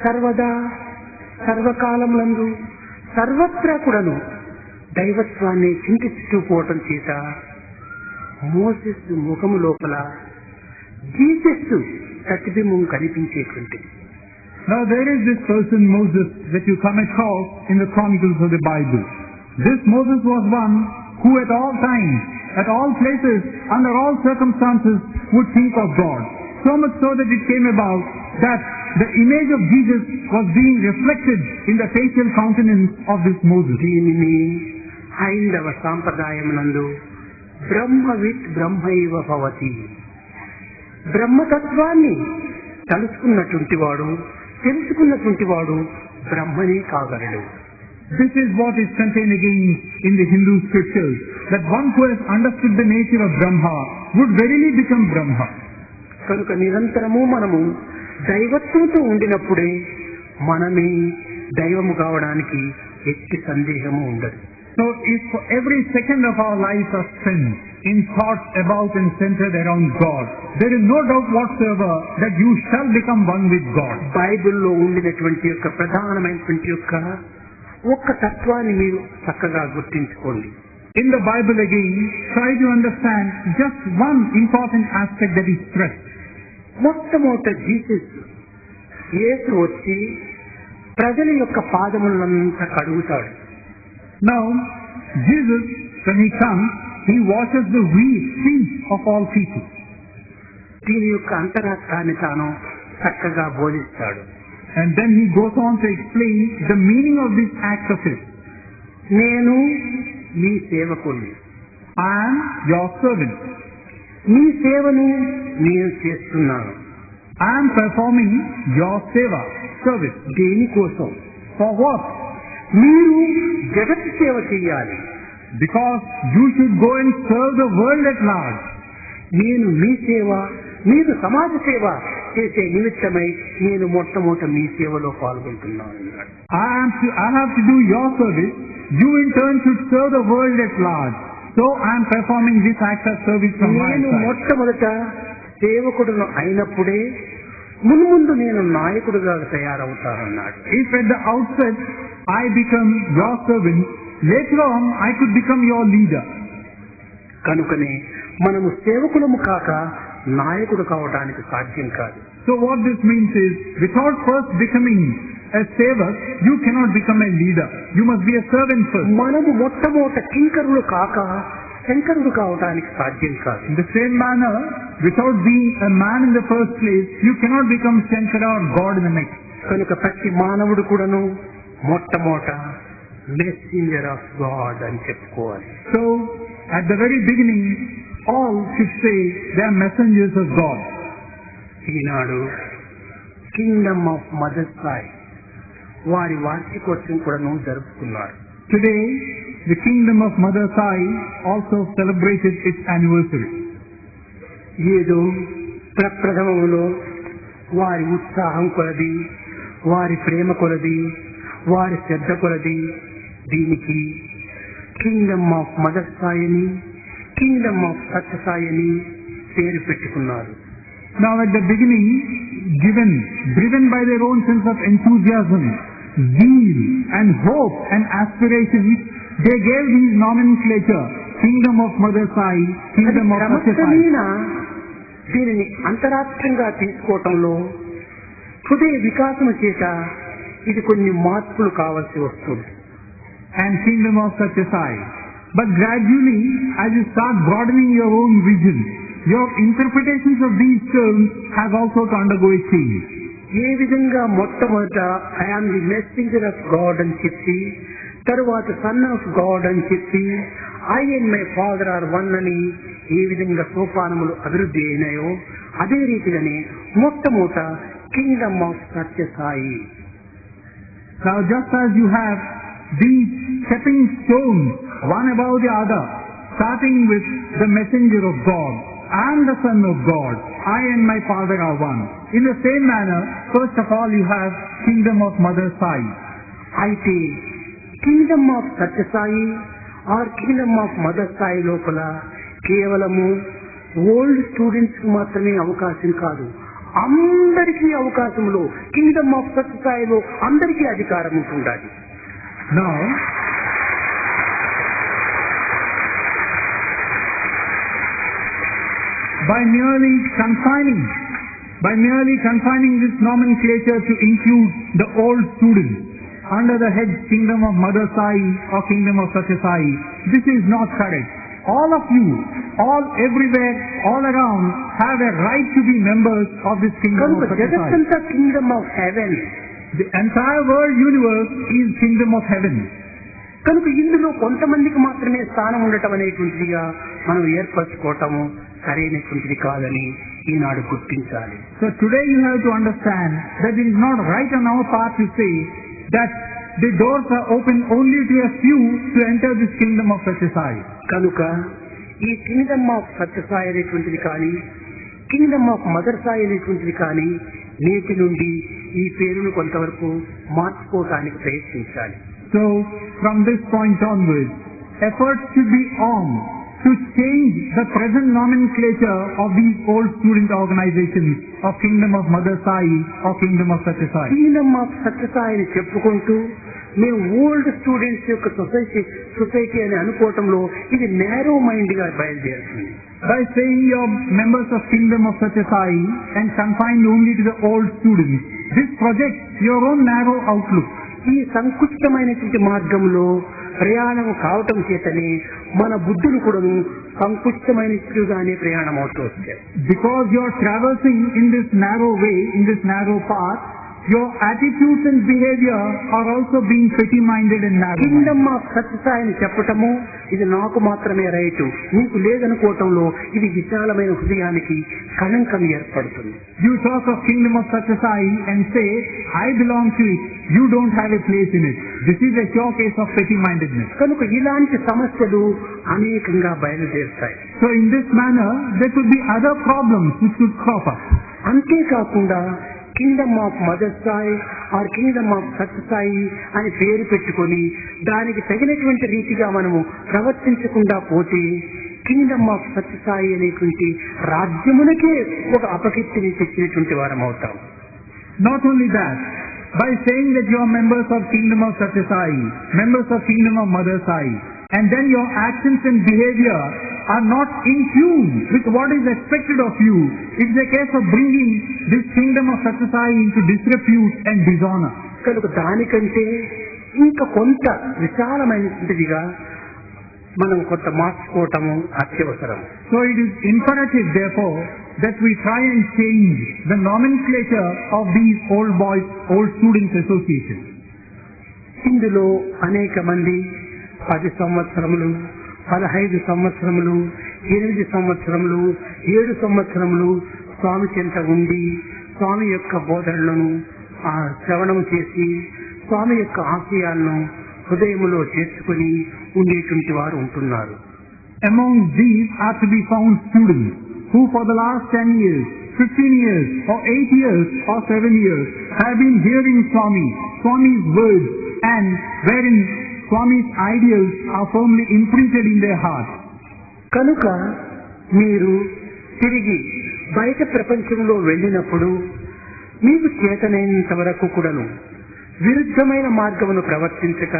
Speaker 1: సర్వదా సర్వకాలములందు సర్వత్రా కూడాను దైవత్వాన్ని చింతిస్తూపోవటం చేత మోసెస్ ముఖము లోపల జీసస్ ప్రతిబింబం కనిపించేటువంటిది.
Speaker 2: Now there is this person Moses that you come across in the Chronicles of the Bible. This Moses was one who at all times, at all places, under all circumstances would think of God. So much so that it came about that the image of Jesus was being reflected in the facial countenance of this Moses.
Speaker 1: దీనిని హైందవ సాంప్రదాయమునందు బ్రహ్మవిత్ బ్రహ్మైవ భవతి, బ్రహ్మతత్వాన్ని తలుచుకున్నటువంటి వాడు, తెలుసుకున్నటువంటి వాడు బ్రహ్మనే కాగలడు.
Speaker 2: This is what is contained again in the Hindu scriptures, that one who has understood the nature of Brahma would verily become Brahma.
Speaker 1: కనుక నిరంతరము మనము దైవత్వంతో ఉండినప్పుడే మనమే దైవము కావడానికి ఎట్టి సందేహము ఉండదు.
Speaker 2: So if for every second of our lives are spent in thoughts about and centered around God, there is no doubt whatsoever that you shall become one with God.
Speaker 1: బైబిల్లో ఉండినటువంటి యొక్క ప్రధానమైనటువంటి యొక్క ఒక్క తత్వాన్ని మీరు చక్కగా గుర్తించుకోండి.
Speaker 2: In the Bible again, try to understand just one important aspect that is stressed.
Speaker 1: మొట్టమొదట జీసస్ యేసు వచ్చి ప్రజల యొక్క పాదములంతా కడుగుతాడు.
Speaker 2: Now, Jesus, when he comes, he washes the feet of all people.
Speaker 1: దీని యొక్క అంతరార్థాన్ని తాను చక్కగా బోధిస్తాడు.
Speaker 2: And then he goes on to explain the meaning of this act of his.
Speaker 1: నేను మీ సేవకుణ్ణి,
Speaker 2: I am your servant.
Speaker 1: మీ సేవను నేను చేస్తున్నాను.
Speaker 2: I am performing your seva, service.
Speaker 1: దేనికోసం?
Speaker 2: For what?
Speaker 1: మీరు జగత్ సేవ చేయాలి.
Speaker 2: Because you should go and serve the world at large.
Speaker 1: నేను మీ సేవ, మీరు సమాజ సేవ చేసే నిమిత్తమై నేను మొట్టమొదట మీ సేవలో పాల్గొంటున్నాను.
Speaker 2: I have to do your service. You in turn should serve the world at large. So I am performing this act of service from my
Speaker 1: నేను
Speaker 2: side.
Speaker 1: మొట్టమొదట సేవకుడును అయినప్పుడే మున్ముందు నేను నాయకుడుగా తయారవుతానన్నాడు.
Speaker 2: If at the outset I become your servant, later on I could become your leader.
Speaker 1: కనుకనే మనము సేవకులము కాక నాయకుడు కావడానికి సాధ్యం కాదు.
Speaker 2: So what this means is, without first becoming a saver, you cannot become a leader. You must be a servant first.
Speaker 1: మనము మొట్టమొదట కింకరులు కాక శంకరుడు కావడానికి సాధ్యం కాదు.
Speaker 2: In the same manner, without being a man in the first place, you cannot become Shankara or God in the next.
Speaker 1: కనుక ప్రతి మానవుడు కూడాను మొట్టమొదట మెసెంజర్ ఆఫ్ గాడ్ అని చెప్పుకోవాలి.
Speaker 2: So, at the very beginning, all should say they are messengers of God.
Speaker 1: Eenadu Kingdom of Mother Sai వారి వార్షికోత్సవం కూడాను జరుపుకున్నారు.
Speaker 2: Today, the kingdom of Mother Sai also celebrated its anniversary.
Speaker 1: ఏదో ప్రప్రథమంలో వారి ఉత్సాహం కొలది, వారి ప్రేమ కొలది, వారి శ్రద్ధ కొలది దీనికి Kingdom of mother Saini, Kingdom of సత్య సాయిని పేరు పెట్టుకున్నారు.
Speaker 2: Now at the beginning, driven by their own sense of enthusiasm, zeal and hope and aspirations, they gave these nomenclature, Kingdom of Mother Sai, Kingdom of Satya Sai.
Speaker 1: దీనిని అంతరాత్రంగా తీసుకోవటంలో హృదయ వికాసం చేత ఇది కొన్ని మార్పులు కావాల్సి వస్తుంది.
Speaker 2: And Kingdom of Satya Sai. But gradually, as you start broadening your own vision, your interpretations of these terms have also to undergo a change.
Speaker 1: ఏ విధంగా మొట్టమొదట I am the messenger of God అని చెప్పి, తరువాత son of God అని చెప్పి, I and my father are one అని ఏ విధంగా సోపానములు అభివృద్ధి అయినాయో అదే రీతిగానే మొట్టమొదట kingdom of Satya Sai.
Speaker 2: Now just as you have these stepping stones, one above the other, starting with the messenger of God and the Son of God, I and my Father are one. In the same manner, first of all you have Kingdom of Mother Sai.
Speaker 1: అయితే kingdom of Satya Sai or kingdom of Mother Sai లోపల కేవలము old students కు మాత్రమే అవకాశం కాదు, అందరికీ అవకాశంలో Kingdom of సత్య సాయిలో అందరికీ అధికారం ఉంటుండాలి.
Speaker 2: Now, by merely confining this nomenclature to include the old students under the head Kingdom of Mother Sai or Kingdom of Satya Sai, this is not correct. All of you, everywhere, all around, have a right to be members of this Kingdom of Satya Sai.
Speaker 1: జగత్తంతా Kingdom of haven.
Speaker 2: The entire world universe is Kingdom of Heaven.
Speaker 1: కనుక ఇందులో కొంతమందికి మాత్రమే స్థానం ఉండటం అనేటువంటిదిగా మనం ఏర్పరచుకోవటము సరైనటువంటిది కాదని ఈనాడు గుర్తించాలి.
Speaker 2: So today you have to understand that it is not right on our part to say that the doors are open only to a few to enter this kingdom of Satyasai.
Speaker 1: కనుక ఈ Kingdom of Sathya Sai అనేటువంటిది కానీ Kingdom of Mother Sai అనేటువంటిది కానీ నేటి నుండి ఈ పేరును కొంతవరకు మార్చుకోవడానికి ప్రయత్నించాలి.
Speaker 2: So from this point onwards, efforts should be on to change the present nomenclature of these old student organizations of Kingdom of Mother Sai or Kingdom of Satyasai.
Speaker 1: Kingdom of Satyasai అని చెప్పుకుంటూ మేము ఓల్డ్ స్టూడెంట్స్ యొక్క society అని అనుకోవటంలో ఇది narrow mind గా బయలుదేరుతుంది.
Speaker 2: By saying you're members of Kingdom of Satyasai and confined only to the old students, this projects your own narrow outlook.
Speaker 1: ఈ సంకుచితమైనటువంటి మార్గంలో ప్రయాణం కావటం చేతనే మన బుద్ధులు కూడా సంకుచితమైనట్టుగానే ప్రయాణం అవుతూ వచ్చారు.
Speaker 2: Because you're traversing in this narrow way, in this narrow path, your attitudes and behavior are also being petty-minded and narrow.
Speaker 1: Kingdom of సత్యసాయిని చెప్పటము ఇది నాకు మాత్రమే రైటు, నీకు లేదనుకోవటంలో ఇది విశాలమైన హృదయానికి కళంకం ఏర్పడుతుంది.
Speaker 2: You talk of Kingdom of Satyasai and say, I belong to it, you don't have a place in it. This is a sure case of petty-mindedness.
Speaker 1: కనుక ఇలాంటి సమస్యలు అనేకంగా బయలుదేరుతాయి.
Speaker 2: So in this manner, there could be other problems which could crop up.
Speaker 1: అంతేకాకుండా kingdom of Mother Sai or kingdom of Satyasai అని పేరు పెట్టుకొని దానికి తగినటువంటి రీతిగా మనము ప్రవర్తించకుండా పోతే కింగ్డమ్ ఆఫ్ సత్యసాయి అనేటువంటి రాజ్యమునకే ఒక అపకీర్తిని తెచ్చినటువంటి వారం అవుతాం.
Speaker 2: Not only that, by saying that you are members of Kingdom of Satyasai, members of Kingdom of Mother Sai, and then your actions and behavior are not in tune with what is expected of you, it's a case of bringing this Kingdom of Satyasai into disrepute and dishonor.
Speaker 1: కనుక దానికంటే ఇంకా కొంత విశాలమైనదిగా మనం కొంత మార్చుకోవటము అత్యవసరం.
Speaker 2: So it is imperative therefore that we try and change the nomenclature of these old students associations.
Speaker 1: ఇందులో అనేక మంది 10 సంవత్సరములు 15 సంవత్సరములు 8 సంవత్సరములు 7 సంవత్సరములు స్వామి చెంత ఉండి స్వామి యొక్క బోధనలను శ్రవణం చేసి స్వామి యొక్క ఆశయాలను హృదయములో చేర్చుకుని ఉండేటువంటి వారు ఉంటున్నారు.
Speaker 2: Among these are to be found students who for the last 10 years, 15 years or 8 years or 7 years have been hearing Swami's words, and wherein Swami's ideals are firmly imprinted in their hearts.
Speaker 1: కనుక మీరు తిరిగి బయట ప్రపంచంలో వెళ్ళినప్పుడు మీకు చేతనైనంత వరకు కూడాను విరుద్ధమైన మార్గమును ప్రవర్తించక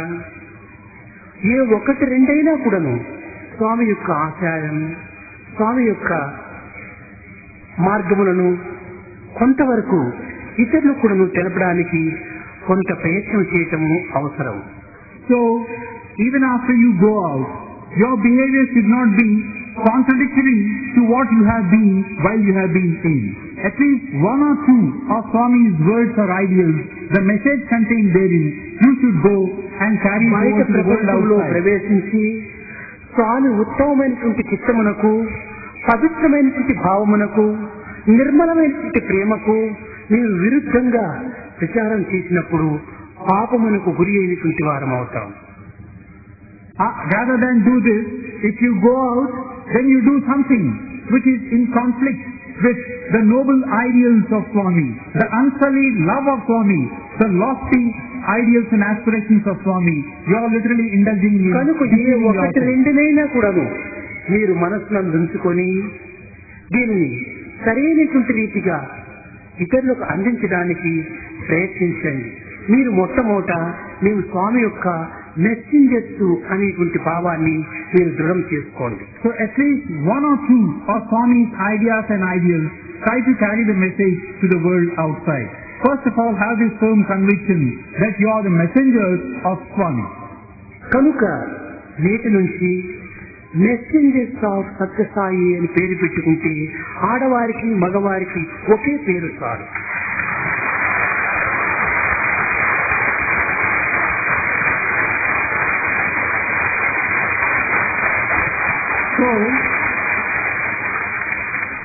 Speaker 1: ఏ ఒకటి రెండైనా కూడాను స్వామి యొక్క ఆశయం స్వామి యొక్క మార్గములను కొంతవరకు ఇతరులకు కూడాను తెలపడానికి కొంత ప్రయత్నం చేయటము అవసరం.
Speaker 2: So, even after you go out, your behavior should not be contradictory to what you have been while you have been in. At least one or two of Swami's words or ideals, the message contained therein, you should go and carry it over to the world outside.
Speaker 1: ప్రవేశించి స్వామి ఉత్తమమైనటువంటి చిత్తమునకు పవిత్రమైనటువంటి భావమునకు నిర్మలమైనటువంటి ప్రేమకు మీరు విరుద్ధంగా ప్రచారం చేసినప్పుడు పాపమునకు గురి అయినటువంటి వారం అవుతాం.
Speaker 2: Rather than do this, if you go out, then you do something which is in conflict with the noble ideals of Swami, the unsullied love of Swami, the lofty ideals and aspirations of Swami. You are literally indulging in
Speaker 1: కనుక ఏ ఒకటి రెండునైనా కూడాను మీరు మనసులను ఉంచుకొని దీనిని సరైనటువంటి రీతిగా ఇతరులకు అందించడానికి ప్రయత్నించండి. మీరు మొట్టమొదట మేము స్వామి యొక్క మెసెంజర్స్ అనేటువంటి భావాన్ని మీరు దృఢం చేసుకోండి.
Speaker 2: So at least one or two of Swami's ideas and ideals, try to carry the message to the world outside. First of all, have this firm conviction that you are the messengers of Swami.
Speaker 1: కనుక నేటి నుంచి messengers of Satyasai అని పేరు పెట్టుకుంటే ఆడవారికి మగవారికి ఒకే పేరు చాలు.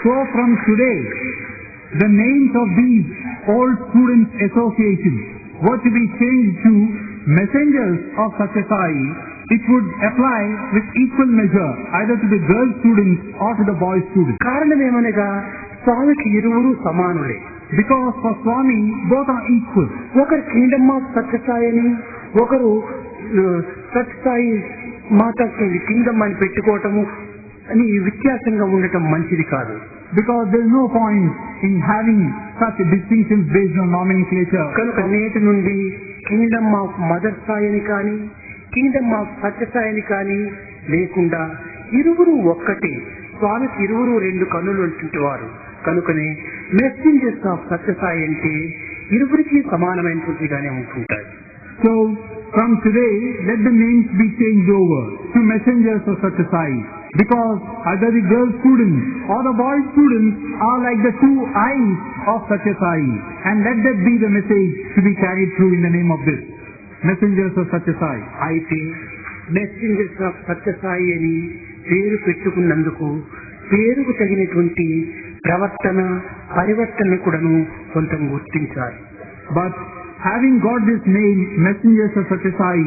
Speaker 2: So from today, the names of these old students associations were to be changed to messengers of Satya Sai, it would apply with equal measure either to the girl students or to the boy students.
Speaker 1: కారణమేమనగా స్వామికి ఇరువురు సమానులే.
Speaker 2: Because for Swami, both are equal.
Speaker 1: ఒకరు Kingdom of Satyasai అని, ఒకరు సత్యసాయి మాతకి Kingdom అని పెట్టుకోవటము అని వ్యత్యాసంగా ఉండటం మంచిది కాదు.
Speaker 2: Because there is no point in having such distinctions based on nomenclature.
Speaker 1: కనుక నేటి నుండి కింగ్డమ్ ఆఫ్ మదర్ సాయి అని కానీ, కింగ్డమ్ ఆఫ్ సత్యసాయి అని కానీ లేకుండా ఇరువురు ఒక్కటే. స్వామికి ఇరువురు రెండు కన్నులు ఉంటుంటే వారు కనుకనే మెసెంజర్స్ ఆఫ్ సత్యసాయి అంటే ఇరువురికి సమానమైనటువంటిగానే ఉంటుంటాయి.
Speaker 2: So from today, let the names be changed over to messengers of Satya Sai, because either the girl students or the boy students are like the two eyes of Satya Sai, and let that be the message to be carried through in the name of this messengers of Satya Sai.
Speaker 1: అయితే messengers of Satyasai అని పేరు పెట్టుకున్నందుకు పేరుకు తగినటువంటి ప్రవర్తన పరివర్తన కూడాను కొంత గుర్తించాలి.
Speaker 2: But having got this name, messengers of Satya Sai,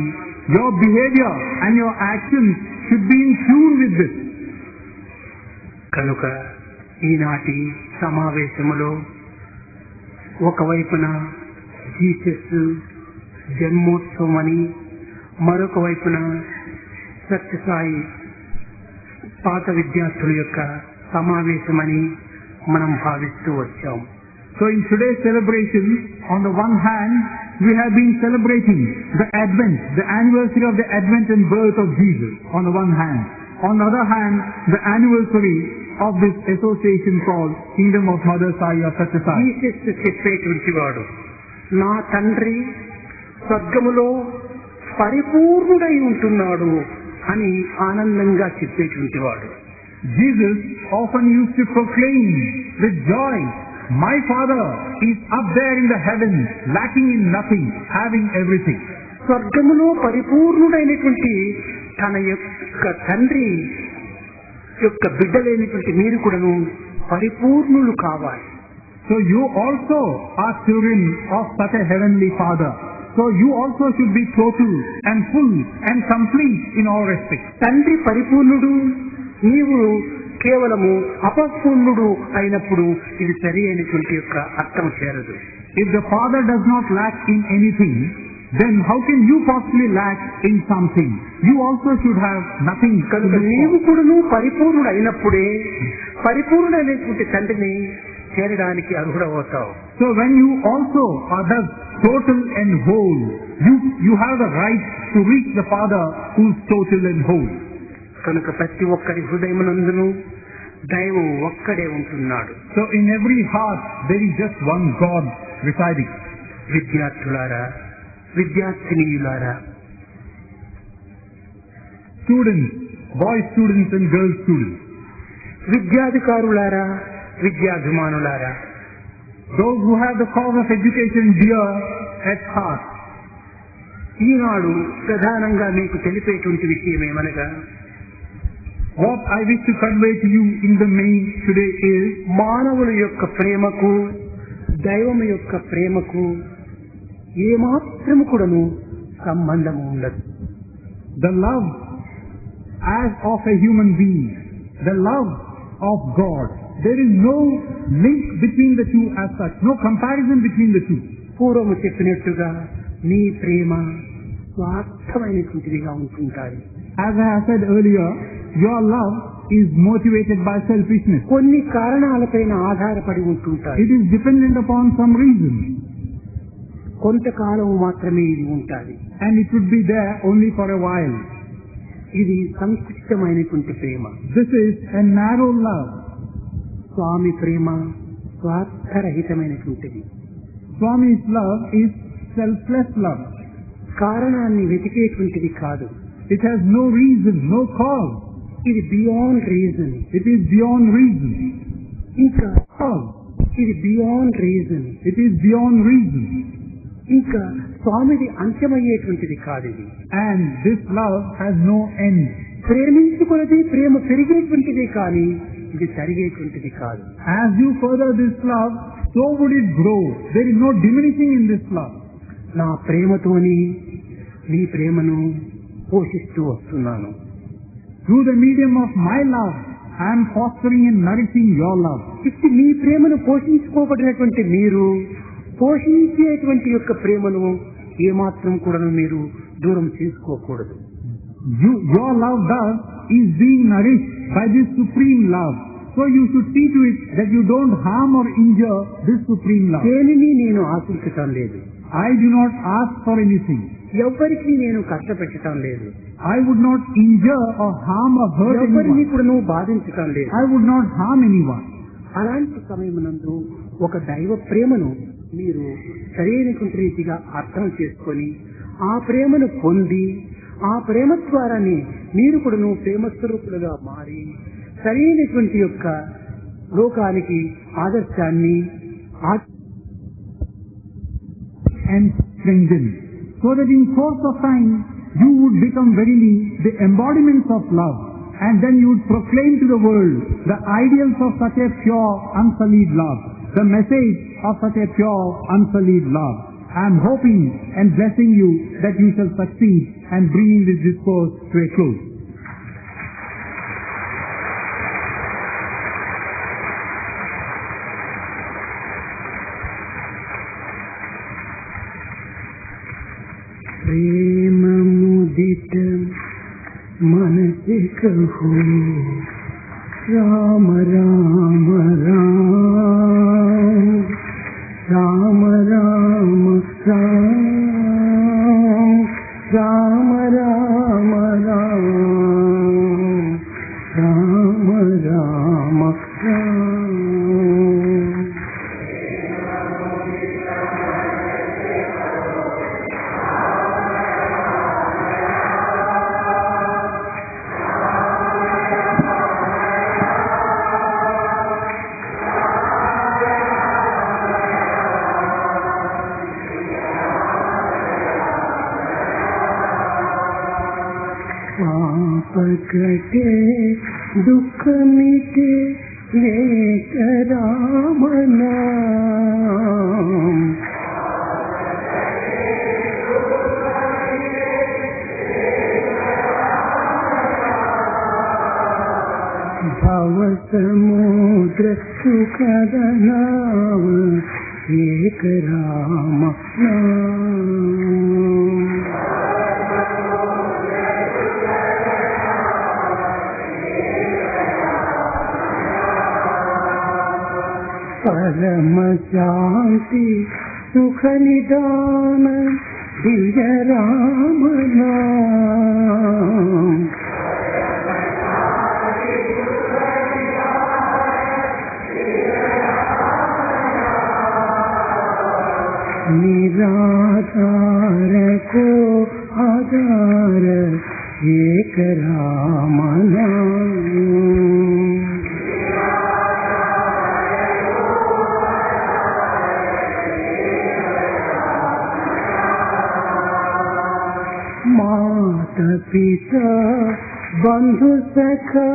Speaker 2: your behavior and your actions should be in tune with this.
Speaker 1: కనుక ఈనాటి సమావేశములో ఒకవైపున జీసస్ జన్మోత్సవం అని, మరొక వైపున సత్యసాయి పాత విద్యార్థుల యొక్క సమావేశమని మనం భావిస్తూ వచ్చాం.
Speaker 2: So in today's celebration, on the one hand, we have been celebrating the Advent, the anniversary of the Advent and birth of Jesus, on the one hand. On the other hand, the anniversary of this association called Kingdom of Mother Sai or Satya Sai.
Speaker 1: Jesus చెప్పేటువంటి వాడు, నా తండ్రి స్వర్గములో పరిపూర్ణుడై ఉంటున్నాడు అని ఆనందంగా చెప్పేటువంటి వాడు.
Speaker 2: Jesus often used to proclaim with joy, my Father is up there in the heavens, lacking in nothing, having everything.
Speaker 1: స్వర్గములో పరిపూర్ణుడైనటువంటి తన యొక్క తండ్రి యొక్క బిడ్డలైనటువంటి మీరు కూడాను పరిపూర్ణులు కావాలి.
Speaker 2: So you also are children of such a heavenly Father. So you also should be total and full and complete in all respects.
Speaker 1: తండ్రి పరిపూర్ణుడు, నీవు కేవలము అపూర్ణుడు అయినప్పుడు ఇది సరి అయినటువంటి యొక్క అర్థం చేరదు.
Speaker 2: If the Father does not lack in anything, then how can you possibly lack in something? You also should have nothing.
Speaker 1: కనుక నీవు కూడాను పరిపూర్ణుడు అయినప్పుడే పరిపూర్ణుడైనటువంటి తండ్రిని చేరడానికి అర్హుడవుతావు.
Speaker 2: So when you also are thus total and whole, you have the right to reach the Father who is total and whole.
Speaker 1: కనుక ప్రతి ఒక్కరి హృదయమునందును దైవం ఒక్కడే ఉంటున్నాడు.
Speaker 2: So in every heart there is just one God residing.
Speaker 1: విద్యార్థులారా, విద్యార్థినీయులారా,
Speaker 2: students, boy students and girl students,
Speaker 1: విద్యాధికారులారా, విద్యాభిమానులారా,
Speaker 2: those who have the cause of education dear at heart.
Speaker 1: ఈనాడు ప్రధానంగా మీకు తెలిపేటువంటి విషయం ఏమనగా,
Speaker 2: what I wish to convey to you in the main today is,
Speaker 1: మానవుల యొక్క ప్రేమకు దైవం యొక్క ప్రేమకు ఏమాత్రము కూడాను సంబంధము ఉండదు.
Speaker 2: the love as of a human being, the love of God, there is no link between the two as such, no comparison between the two.
Speaker 1: పూర్వము చెప్పినట్టుగా నీ ప్రేమ స్వార్థమైనటువంటిదిగా ఉంటుంటాయి.
Speaker 2: As I have said earlier, your love is motivated by selfishness.
Speaker 1: కొన్ని కారణాలపైన ఆధారపడి ఉంటుంటాయి.
Speaker 2: It is dependent upon some reason.
Speaker 1: కొంతకాలం మాత్రమే ఇది ఉంటాయి.
Speaker 2: And it would be there only for a while.
Speaker 1: ఇది సంకుచితమైనటువంటి ప్రేమ.
Speaker 2: This is a narrow love.
Speaker 1: Swamy Prema స్వార్థరహితమైనటువంటిది.
Speaker 2: Swami's love is selfless love.
Speaker 1: కారణాన్ని వెతికేటువంటిది కాదు.
Speaker 2: It has no reason, no cause.
Speaker 1: ఇది beyond reason.
Speaker 2: It is beyond reason.
Speaker 1: ఇంకా
Speaker 2: Cause.
Speaker 1: ఇది beyond reason.
Speaker 2: It is beyond reason.
Speaker 1: ఇంకా స్వామిది అంత్యమయ్యేటువంటిది కాదు ఇది.
Speaker 2: And this love has no end.
Speaker 1: ప్రేమించుకున్నది ప్రేమ పెరిగేటువంటిది కానీ ఇది తరిగేటువంటిది కాదు.
Speaker 2: As you further this love, so would it grow. There is no diminishing in this love.
Speaker 1: నా ప్రేమతోని నీ ప్రేమను పోషిస్తూ వస్తున్నాను.
Speaker 2: Through the medium of my love, I am fostering and nourishing your love.
Speaker 1: ఇట్టి మీ ప్రేమను పోషించుకోబడినటువంటి మీరు పోషించేటువంటి యొక్క ప్రేమను ఏమాత్రం కూడా మీరు దూరం చేసుకోకూడదు.
Speaker 2: Your love thus is being nourished by this supreme love. So you should see to it that you don't harm or injure this supreme love.
Speaker 1: దేనిని నేను ఆశించటం లేదు.
Speaker 2: I do not ask for anything.
Speaker 1: ఎవ్వరికి నేను కష్టపెట్టడం లేదు.
Speaker 2: I would not injure or harm or hurt
Speaker 1: ఎవరిని
Speaker 2: anyone.
Speaker 1: కూడా నువ్వు బాధించటం లేదు.
Speaker 2: I would not harm anyone.
Speaker 1: అలాంటి సమయమునందు ఒక దైవ ప్రేమను మీరు సరైనటువంటి రీతిగా అర్థం చేసుకొని ఆ ప్రేమను పొంది ఆ ప్రేమ ద్వారానే మీరు కూడా నువ్వు ప్రేమ స్వరూపులుగా మారి సరైనటువంటి యొక్క లోకానికి ఆదర్శాన్ని
Speaker 2: and strengthen, so that in course of time you would become verily the embodiments of love, and then you would proclaim to the world the ideals of such a pure, unsullied love, the message of such a pure, unsullied love. I am hoping and blessing you that you shall succeed and bringing this discourse to a close.
Speaker 1: प्रेम मुदित मन से कहो राम राम राम राम राम राम राम राम राम राम राम पाप कटे दुख मिटे लेकर राम नाम भव समुद्र सुखद नाव एक राम नाम परम शांति सुख निदान दिव्य राम नाम निराधार को आधार एक राम नाम माता पिता बंधु सखा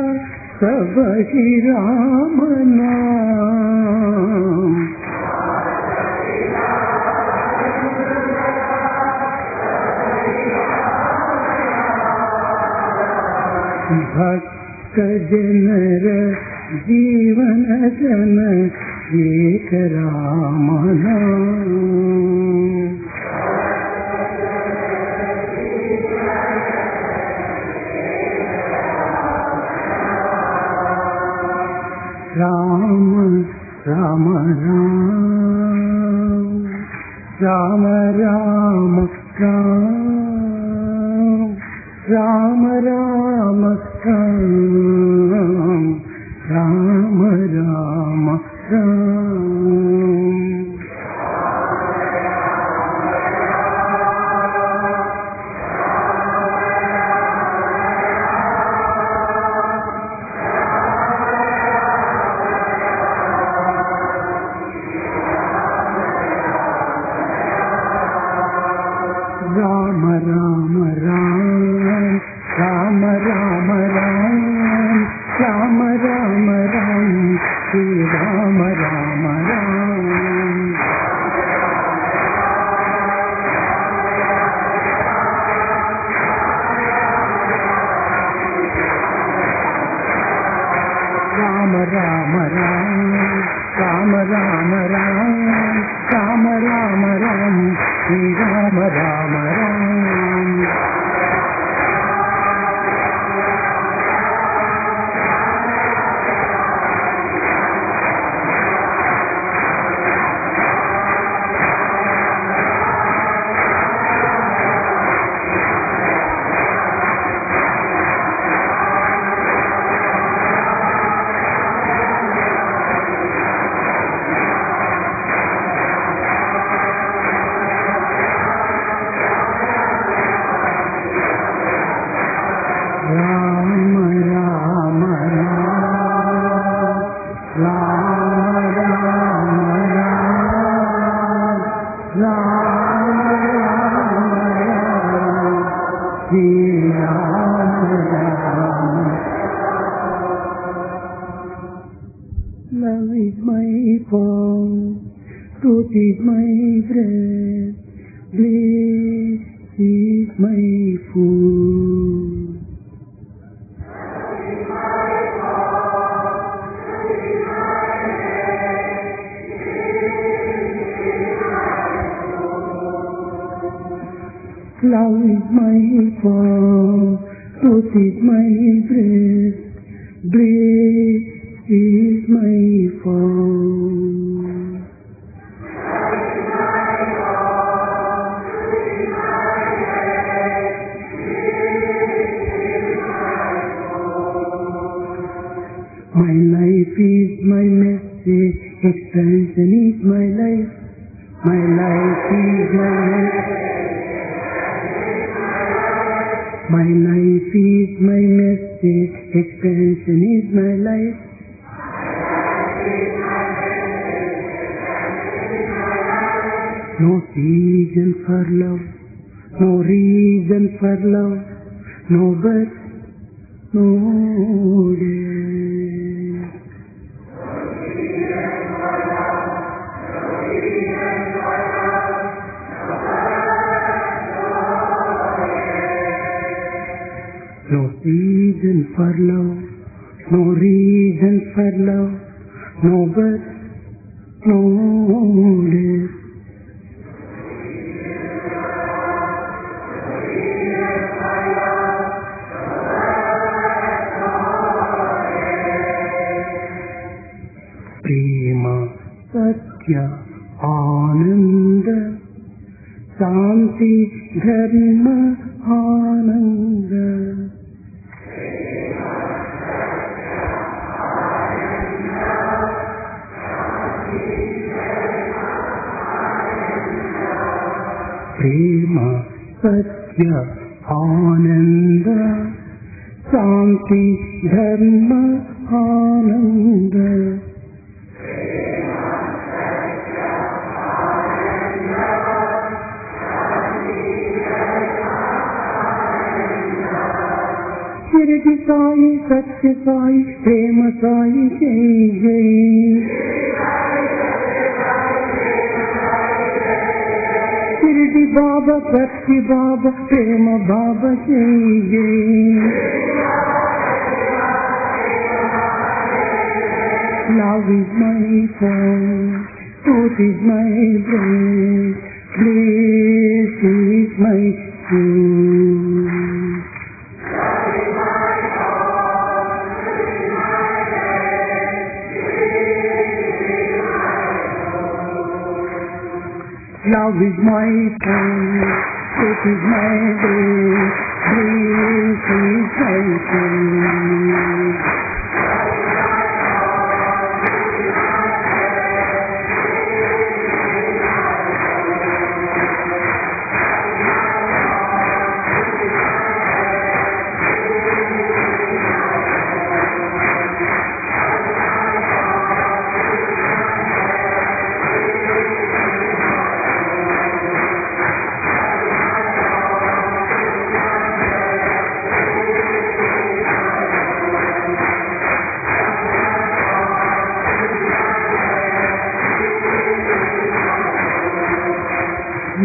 Speaker 1: सब ही राम नाम भक्त जनर जीवन जन एक राम नाम Ram Ram Ram Ram Ram Ram Ram Ram Ram Ram Ram Ram Ram Ram Ram Ram Ram Shri Ram Ram Ram Ram Ram Ram. Love is my form, truth is my breath, bliss is my food. Love is my form, truth is my breath, bliss is my form. My life is my message, expansion is my life. My life is my message. My life is my message, expansion is my life. No season for love, no reason for love, no birth, no death. No season for love, no reason for love, no birth, no death. Prema, Satya, Ananda, Shanti, Dharma, Ananda. Prema, Satya, Ananda, Shanti, Dharma, Ananda. Shirdi Sai, Satya Sai, Prema Sai, Jai Jai. Shirdi Baba, Satya Baba, Prema Baba, Jai Jai. Love is my form, truth is my breath, bliss is my food. Love is my friend, truth is my breath, bliss is my food.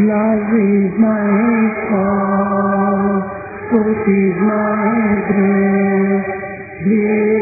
Speaker 1: Love is my cause, truth is my grace.